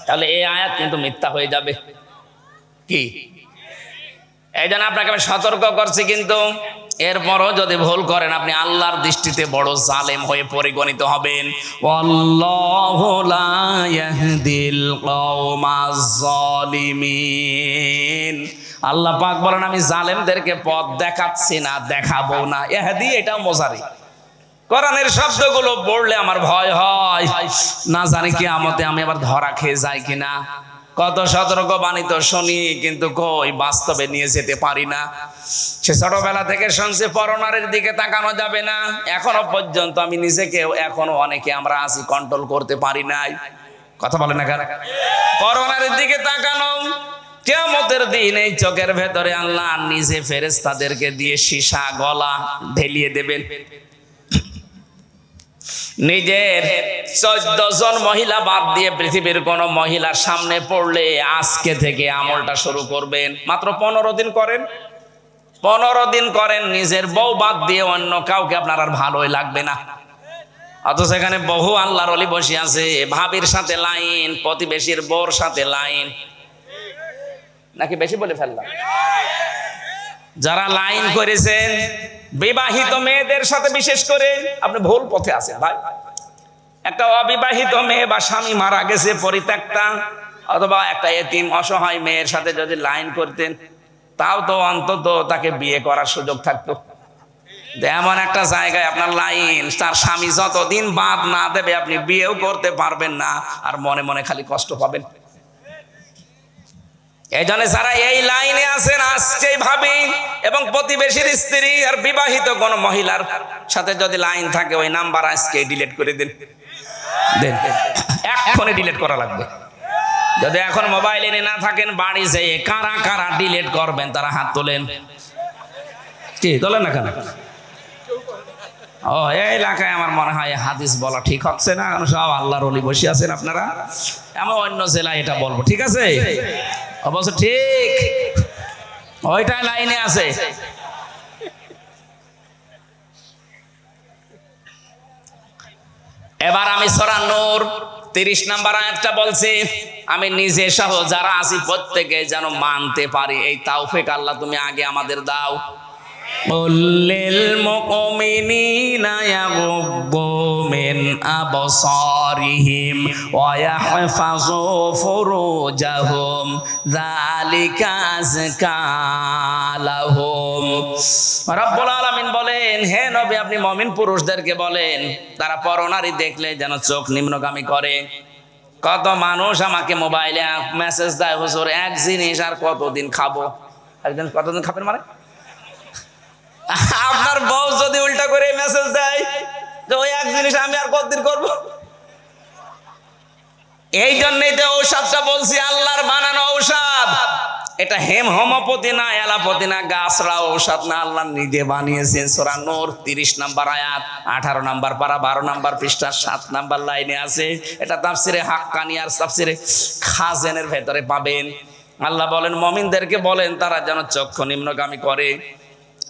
তাহলে এই আয়াত কিন্তু মিথ্যা হয়ে যাবে। কি এই জন্য আপনাকে আমি সতর্ক করছি, কিন্তু এরপরও যদি ভুল করেন আপনি আল্লাহর দৃষ্টিতে বড় জালেম হয়ে পরিগণিত হবেন। আল্লাহু লা ইয়াহদিল কওমাজ জালিমিন। আল্লাহ পাক বলেন আমি জালেমদেরকে পথ দেখাচ্ছি না, দেখাবো না। ইহদি এটাও মুজারি। কোরআনের শব্দগুলো পড়লে আমার ভয় হয়, না জানি কিয়ামতে আমি আবার ধরা খেয়ে যাই কিনা। কত সতর্ক বাণী তো শুনি, কিন্তু কই বাস্তবে নিয়ে যেতে পারি না। সে ছোটবেলা থেকে শুনছে পরনারীর দিকে তাকানো যাবে না, এখনো পর্যন্ত আমি নিজেকে এখনো অনেকে আমরা আছি কন্ট্রোল করতে পারি নাই। কথা বলে না কেন? পরনারীর দিকে তাকানো, কিয়ামতের দিন এই চোখের ভেতরে আল্লাহ নিজে ফেরেশতাদেরকে দিয়ে সীসা গলা ঢেলিয়ে দেবেন। নিজের 14 জন মহিলা বাদ দিয়ে পৃথিবীর কোন মহিলার সামনে পড়লে আজকে থেকে আমলটা শুরু করবেন। মাত্র 15 দিন করেন, 15 দিন করেন, নিজের বউ বাদ দিয়ে অন্য কাউকে আপনার আর ভালোই লাগবে না। অথচ এখানে বহু আল্লাহর ওলি বসে আছে, ভাবির সাথে লাইন, প্রতিবেশীর বউর সাথে লাইন। নাকি বেশি বলে ফেললাম? যারা লাইন করেছেন বিবাহিত মেয়েদের সাথে বিশেষ করে আপনি ভুল পথে আছেন ভাই। একটা অবিবাহিত মেয়ে বা স্বামী মারা গেছে পরিত্যক্তা, অথবা একটা এতিম অসহায় মেয়ের সাথে যদি লাইন করতেন, তাও তো অন্তত তাকে বিয়ে করার সুযোগ থাকতো। এমন একটা জায়গায় আপনার লাইন, তার স্বামী যতদিন বাদ না দেবে আপনি বিয়েও করতে পারবেন না, আর মনে মনে খালি কষ্ট পাবেন। এই জন্য যারা এই লাইনে আছেন আজকেই ভাবি এবং প্রতিবেশীর স্ত্রী আর বিবাহিত কোন মহিলার সাথে যদি লাইন থাকে ওই নাম্বার আজকে ডিলিট করে দিন, দেন, এক্ষুনি ডিলিট করা লাগবে। যদি এখন মোবাইল এনে না থাকেন, বাড়ি যেয়ে কারা কারা ডিলিট করবেন তারা হাত তোলেন। কি তোলেন না কেন? ও এই এলাকায় আমার মনে হয় হাদিস বলা ঠিক হচ্ছে না, কারণ সব আল্লাহর ওলি বসে আছেন আপনারা। আমি অন্য জেলায় এটা বলবো, ঠিক আছে? অবশ্য ঠিক ওইটাই লাইনে আছে। এবার আমি সূরা নূর 30 নম্বর আয়াতটা বলছি, আমি নিজে সহ যারা আছি প্রত্যেকে যেন মানতে পারি, এই তাওফিক আল্লাহ তুমি আগে আমাদের দাও। লিল মুমিনিনা ইয়াগুব্বু মিন আবসারিহিম ওয়া ইয়াহফাযু ফুরুজাহুম যালিকা আযকা লাহুম। রব্বুল আলামিন বলেন, হে নবী আপনি মুমিন পুরুষদেরকে বলেন তারা পরনারী দেখলে যেন চোখ নিম্নগামী করে। কত মানুষ আমাকে মোবাইলে মেসেজ দেয়, হুজুর এক জিনিস আর কতদিন খাবো? একদিন কতদিন খাবেন মানে? আপনার বউ যদি উল্টা করে মেসেজ দেয় যে ওই এক জিনিস আমি আর কতদিন করব? এই জন্যই তো ঔষধটা বলছি, আল্লাহর বানানো ঔষধ। এটা হোমিওপ্যাথি না, অ্যালোপ্যাথি না, গাছরা ঔষধ না, আল্লাহ নিজে বানিয়েছেন। সূরা নূর 30 নম্বর আয়াত, 18 নম্বর পারা, 12 নম্বর পৃষ্ঠা, 7 নম্বর লাইনে আছে। এটা তাফসিরে হাক্কানি আর তাফসিরে খাজেনের ভেতরে পাবেন। আল্লাহ বলেন মুমিনদেরকে বলেন তারা যেন চক্ষু নিম্নগামী করে।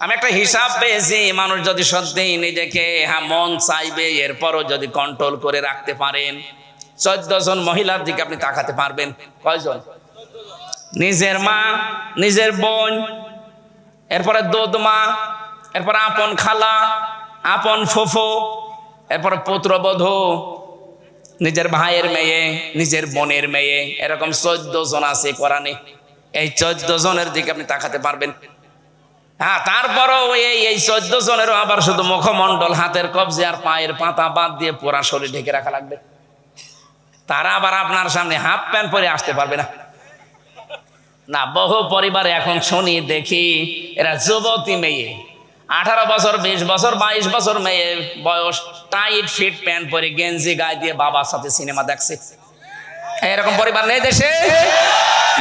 আমি একটা হিসাব পেয়েছি, মানুষ যদি সত্যি নিজেকে মন চাইবে এরপরও যদি কন্ট্রোল করে রাখতে পারেন, 14 জন মহিলার দিকে আপনি তাকাতে পারবেন। কয়জন? নিজের মা, নিজের বোন, এরপরে দোদমা, এরপরে আপন খালা, আপন ফুফু, এরপরে পুত্রবধূ, নিজের ভাইয়ের মেয়ে, নিজের বোনের মেয়ে, এরকম 14 জন আছে কোরআনে। এই 14 জনের দিকে আপনি তাকাতে পারবেন। হ্যাঁ, তারপরও এই 14 জনেরও আবার শুধু মুখমণ্ডল, হাতের কবজি আর পায়ের পাতা বাদ দিয়ে পুরা শরীর ঢেকে রাখা লাগবে। তারা আবার আপনার সামনে হাফ প্যান্ট পরে আসতে পারবে না। না, বহু পরিবারে এখন শুনি দেখি এরা যুবতী মেয়ে, 18 বছর, 20 বছর, 22 বছর মেয়ে বয়স, টাইট ফিট প্যান্ট পরে গেঞ্জি গায়ে দিয়ে বাবার সাথে সিনেমা দেখছে। এরকম পরিবার নেই দেশে?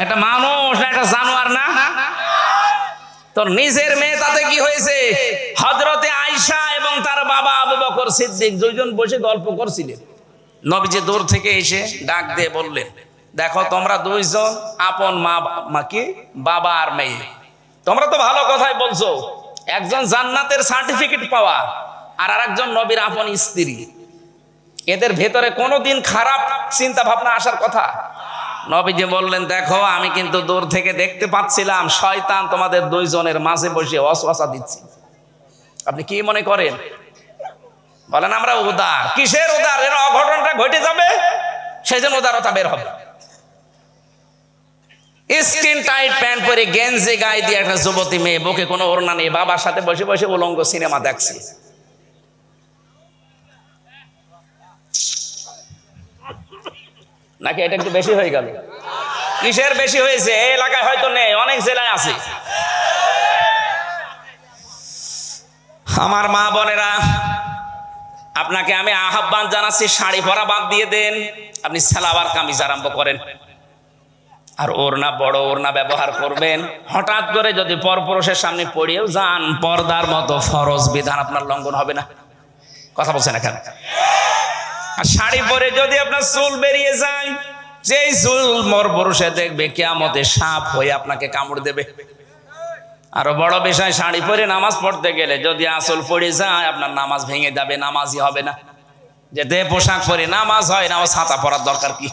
একটা মানুষ না, একটা জানোয়ার না? তো নিজের মেয়ে, তাতে কি হয়েছে? হযরতে আয়েশা এবং তার বাবা আবু বকর সিদ্দিক দুইজন বসে গল্প করছিলেন। নবীজি দূর থেকে এসে ডাক দিয়ে বললেন, দেখো তোমরা দুইজন আপন মা কি বাবা আর মেয়ে, তোমরা তো ভালো কথাই বলছো, একজন জান্নাতের সার্টিফিকেট পাওয়া আর আরেকজন নবীর আপন স্ত্রী, এদের ভেতরে কোনোদিন খারাপ চিন্তা ভাবনা আসার কথা? নবীজি বললেন, দেখো আমি কিন্তু দূর থেকে দেখতে পাচ্ছিলাম শয়তান তোমাদের দুইজনের মাঝে বসে ওয়াসওয়াসা দিচ্ছে। আপনি কি মনে করেন? বলেন আমরা উদার। কিসের উদার? এর অঘটনটা ঘটে যাবে, সেজন্য উদারতা বের হবে। স্কিন টাইট প্যান্ট পরে গেঞ্জি গায়ে দিয়ে একটা যুবতী মেয়ে, বুকে কোনো ওড়না নেই, বাবার সাথে বসে বসে উলঙ্গ সিনেমা দেখছে। নাকি এটা একটু বেশি হয়ে গেল? কিসের বেশি হয়েছে? এই এলাকায় হয়তো নেই, অনেক জেলায় আছে। আমার মা বোনেরা, আপনাকে আমি আহ্বান জানাচ্ছি, শাড়ি পরা বাদ দিয়ে দেন, আপনি সালোয়ার কামিজ আরম্ভ করেন। আর ওড়না, বড় ওড়না ব্যবহার করবেন। হঠাৎ করে যদি পরপুরুষের সামনে পড়িয়েও যান, পর্দার মতো ফরজ বিধান আপনার লঙ্ঘন হবে না। কথা বলছেন না কেন? আর শাড়ি পরে যদি আপনার চুল বেরিয়ে যায়, যেই চুল পরপুরুষে দেখবে কিয়ামতে সাপ হয়ে আপনাকে কামড় দেবে। আরো বড় বিষয়, শাড়ি পরে নামাজ পড়তে গেলে যদি আঁচল পড়ে যায়, আপনার নামাজ ভেঙে যাবে, নামাজই হবে না। যেতে পোশাক পরে নামাজ হয় না, ও ছাতা পরার দরকার কি?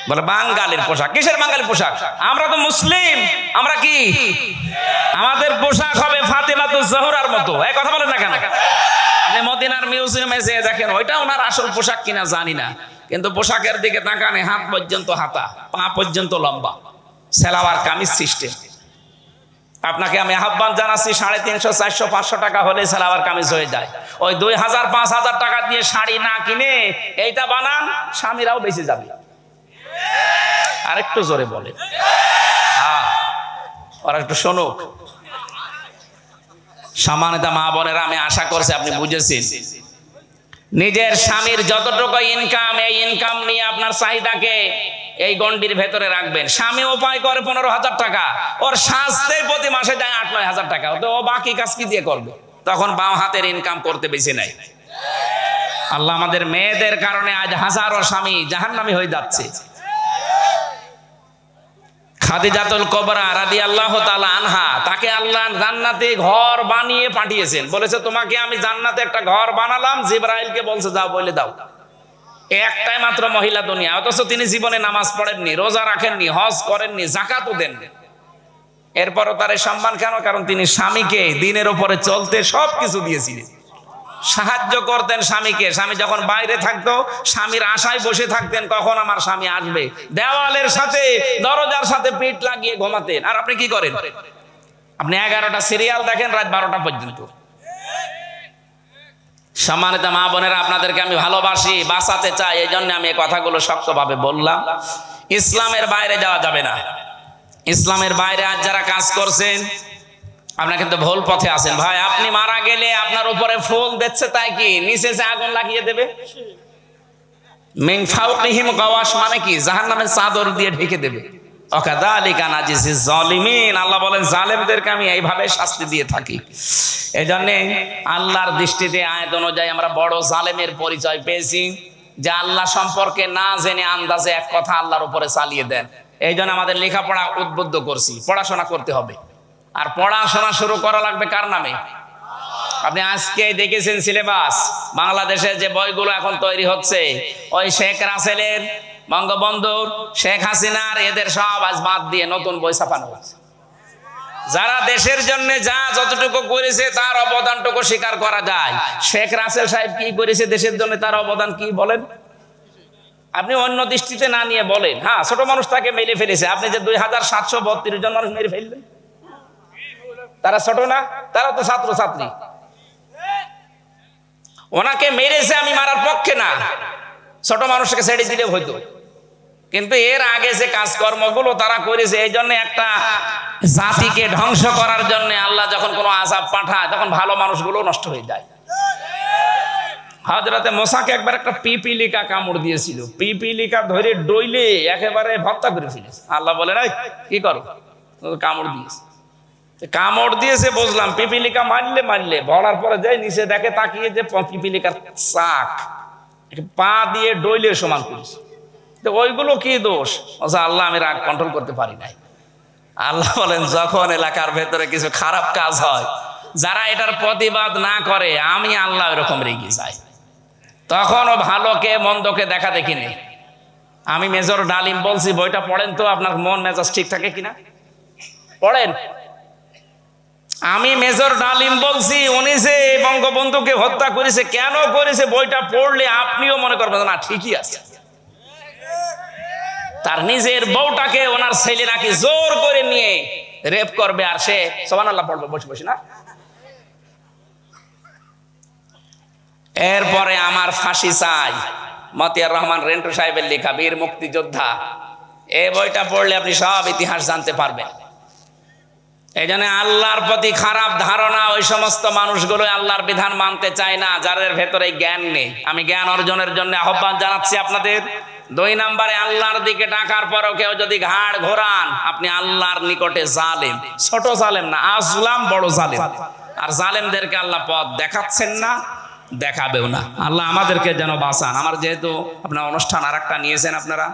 বলে বাঙালির পোশাক। কিসের বাঙালির পোশাক? আমরা তো মুসলিম, আমরা কি? আমাদের পোশাক হবে ফাতেমাতুজ জোহরার মতো। এই কথা বলেন না কেন? আপনি মদিনার মিউজিয়ামে যেয়ে দেখেন, ওইটা ওনার আসল পোশাক কিনা জানি না, কিন্তু পোশাকের দিকে তাকানে হাত পর্যন্ত হাতা, পা পর্যন্ত লম্বা, সালোয়ার কামিজ সিস্টেম। আপনাকে আমি আহ্বান জানাচ্ছি, 350, 400, 500 টাকা হলে সালোয়ার কামিজ হয়ে যায়। ওই 2000, 5000 টাকা দিয়ে শাড়ি না কিনে এইটা বানান, স্বামীরাও বেঁচে যাবে। আরেকটু জোরে বলে, হ্যাঁ, ওরা একটু শুনুক। সম্মানিত মা বোনেরা, আমি আশা করছি আপনি বুঝেছেন। নিজের স্বামীর যতটুকু ইনকাম, এই ইনকাম নিয়ে আপনার চাহিদাকে এই গন্ডির ভেতরে রাখবেন। স্বামী উপায় করে 15,000 টাকা, ওর সাজতে প্রতি মাসে যায় 8-9 হাজার টাকা, তো ও বাকি কাজ কি দিয়ে করবে? তখন বাম হাতের ইনকাম করতে বেশি নাই। আল্লাহ আমাদের মেয়েদের কারণে আজ হাজারো স্বামী জাহান্নামী হয়ে যাচ্ছে। খাদিজাতুল কুবরা রাদিয়াল্লাহু তাআলা আনহা, তাকে আল্লাহ জান্নাতে ঘর বানিয়ে পাঠিয়েছেন। বলেছে, তোমাকে আমি জান্নাতে একটা ঘর বানালাম, জিবরাইলকে বলছে যাও বলে দাও। একটাই মাত্র মহিলা দুনিয়া, অথচ তিনি জীবনে নামাজ পড়েননি, রোজা রাখেননি, হজ করেননি, যাকাতও দেননি। এরপরও তার সম্মান কেন? কারণ তিনি স্বামীকে দিনের উপরে চলতে সবকিছু দিয়েছিলেন, সাহায্য করতেন স্বামীকে। স্বামী যখন বাইরে থাকতো, স্বামীর আশায় বসে থাকতেন কখন আমার স্বামী আসবে। দেওয়ালের সাথে, দরজার সাথে পিঠ লাগিয়ে ঘুমাতেন। আর আপনি কি করেন? আপনি 11টা সিরিয়াল দেখেন রাত 12টা পর্যন্ত। সম্মানিত মা বোনেরা, আপনাদেরকে আমি ভালোবাসি, বাঁচাতে চাই, এই জন্য আমি এই কথাগুলো শক্তভাবে বললাম। ইসলামের বাইরে যাওয়া যাবে না। ইসলামের বাইরে আজ যারা কাজ করছেন, আপনারা কিন্তু ভুল পথে আছেন। ভাই, আপনি মারা গেলে আপনার উপরে ফুল দিচ্ছে, তাই কি নিচে যে আগুন লাগিয়ে দেবে? মিন ফাওকিহিম গাওয়াশ মানে কি? জাহান্নামের চাদর দিয়ে ঢেকে দেবে। ওয়াকাযালিকা নাজিজিজ জালিমিন, আল্লাহ বলেন জালেমদেরকে আমি এইভাবে শাস্তি দিয়ে থাকি। এজন্য আল্লাহর দৃষ্টিতে আয়াত অনুযায়ী আমরা বড় জালেমের পরিচয় পেয়েছি, যে আল্লাহ সম্পর্কে না জেনে আন্দাজে এক কথা আল্লাহর উপরে চালিয়ে দেন। এই জন্য আমাদের লেখাপড়া উদ্বুদ্ধ করছি, পড়াশোনা করতে হবে। আর পড়াশোনা শুরু করা লাগবে কার নামে? আপনি আজকে দেখেছেন সিলেবাস, বাংলাদেশে যে বইগুলো এখন তৈরি হচ্ছে, ওই শেখ রাসেলের, বঙ্গবন্ধুর, শেখ হাসিনার, এদের সব আজ বাদ দিয়ে নতুন বই ছাপানো হচ্ছে। যারা দেশের জন্য যা যতটুকু করেছে তার অবদানটুকু স্বীকার করা যায়। শেখ রাসেল সাহেব কি করেছে দেশের জন্য, তার অবদান কি বলেন? আপনি অন্য দৃষ্টিতে না নিয়ে বলেন। হ্যাঁ, ছোট মানুষ তাকে মেরে ফেলেছে। আপনি যে 2732 জন মানুষ মেরে ফেললেন, তারা ছোট না? তারা তো ছাত্র ছাত্রী। ওনাকে মেরেছে, আমি মারার পক্ষে না, ছোট মানুষকে ছেড়ে দিলে হইতো। কিন্তু এর আগে যে কাজকর্মগুলো তারা করেছে, এই জন্য একটা জাতিকে ধ্বংস করার জন্য আল্লাহ যখন কোনো আযাব পাঠায়, তখন ভালো মানুষগুলো নষ্ট হয়ে যায়। হযরতে মুসাকে একবার একটা পিপিলিকা কামড় দিয়েছিল, পিপিলিকা ধরে ডইলে একেবারে হত্যা করে ফেলেছে। আল্লাহ বলেন, এই কি করো? কামড় দিয়েছে। কামড় দিয়েছে বুঝলাম, পিপিলিকা মারলে বলার পরে যাই নিচে দেখে, তাকিয়ে যে পিপিলিকার চাক পা দিয়ে ডইলে সমান করেছে। তো ওইগুলো কি দোষ? আল্লাহ আমি রাগ কন্ট্রোল করতে পারি নাই। আল্লাহ বলেন, যখন এলাকার ভেতরে কিছু খারাপ কাজ হয়, যারা এটার প্রতিবাদ না করে, আমি আল্লাহ এরকম রেগে যাই। তখন ও ভালোকে মন্দকে দেখা দেখি নেই। আমি মেজর ডালিম বলছি, বইটা পড়েন তো, আপনার মন মেজাজ ঠিক থাকে কিনা পড়েন। আমি মেজর ডালিম বলছি, উনি যে বঙ্গবন্ধুকে হত্যা করেছে, কেন করেছে, বইটা পড়লে আপনিও মনে করবেন না ঠিকই আছে। তার নিজের বউটাকে ওনার ছেলে নাকি জোর করে নিয়ে রেপ করবে, আর সে সুবহানাল্লাহ পড়বে বসে বসে না। এরপরে আমার ফাঁসি চাই, মতিয়ার রহমান রেন্টু সাহেবের লেখা, বীর মুক্তিযোদ্ধা, এই বইটা পড়লে আপনি সব ইতিহাস জানতে পারবেন। এই জন্য আল্লাহর প্রতি খারাপ ধারণা, ওই সমস্ত মানুষগুলো আল্লাহর বিধান মানতে চায় না যাদের ভেতরে জ্ঞান নেই। আমি জ্ঞান অর্জনের জন্য আহ্বান জানাচ্ছি আপনাদের। 2 নম্বরে, আল্লাহর দিকে ডাকার পরও কেউ যদি ঘাড় ঘোরান, আপনি আল্লাহর নিকটে জালেম, ছোট জালেম না, আজলাম, বড় জালেম। আর জালেমদেরকে আল্লাহ পথ দেখাচ্ছেন না, দেখাবেও না। আল্লাহ আমাদেরকে যেন বাঁচান। আমার যেহেতু আপনার অনুষ্ঠান আর একটা নিয়েছেন আপনারা,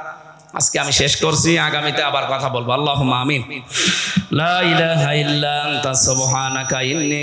আজকে আমি শেষ করছি, আগামীতে আবার কথা বলবো। আল্লাহুম্মা আমিন। লা ইলাহা ইল্লা আনতা সুবহানাকা ইন্নী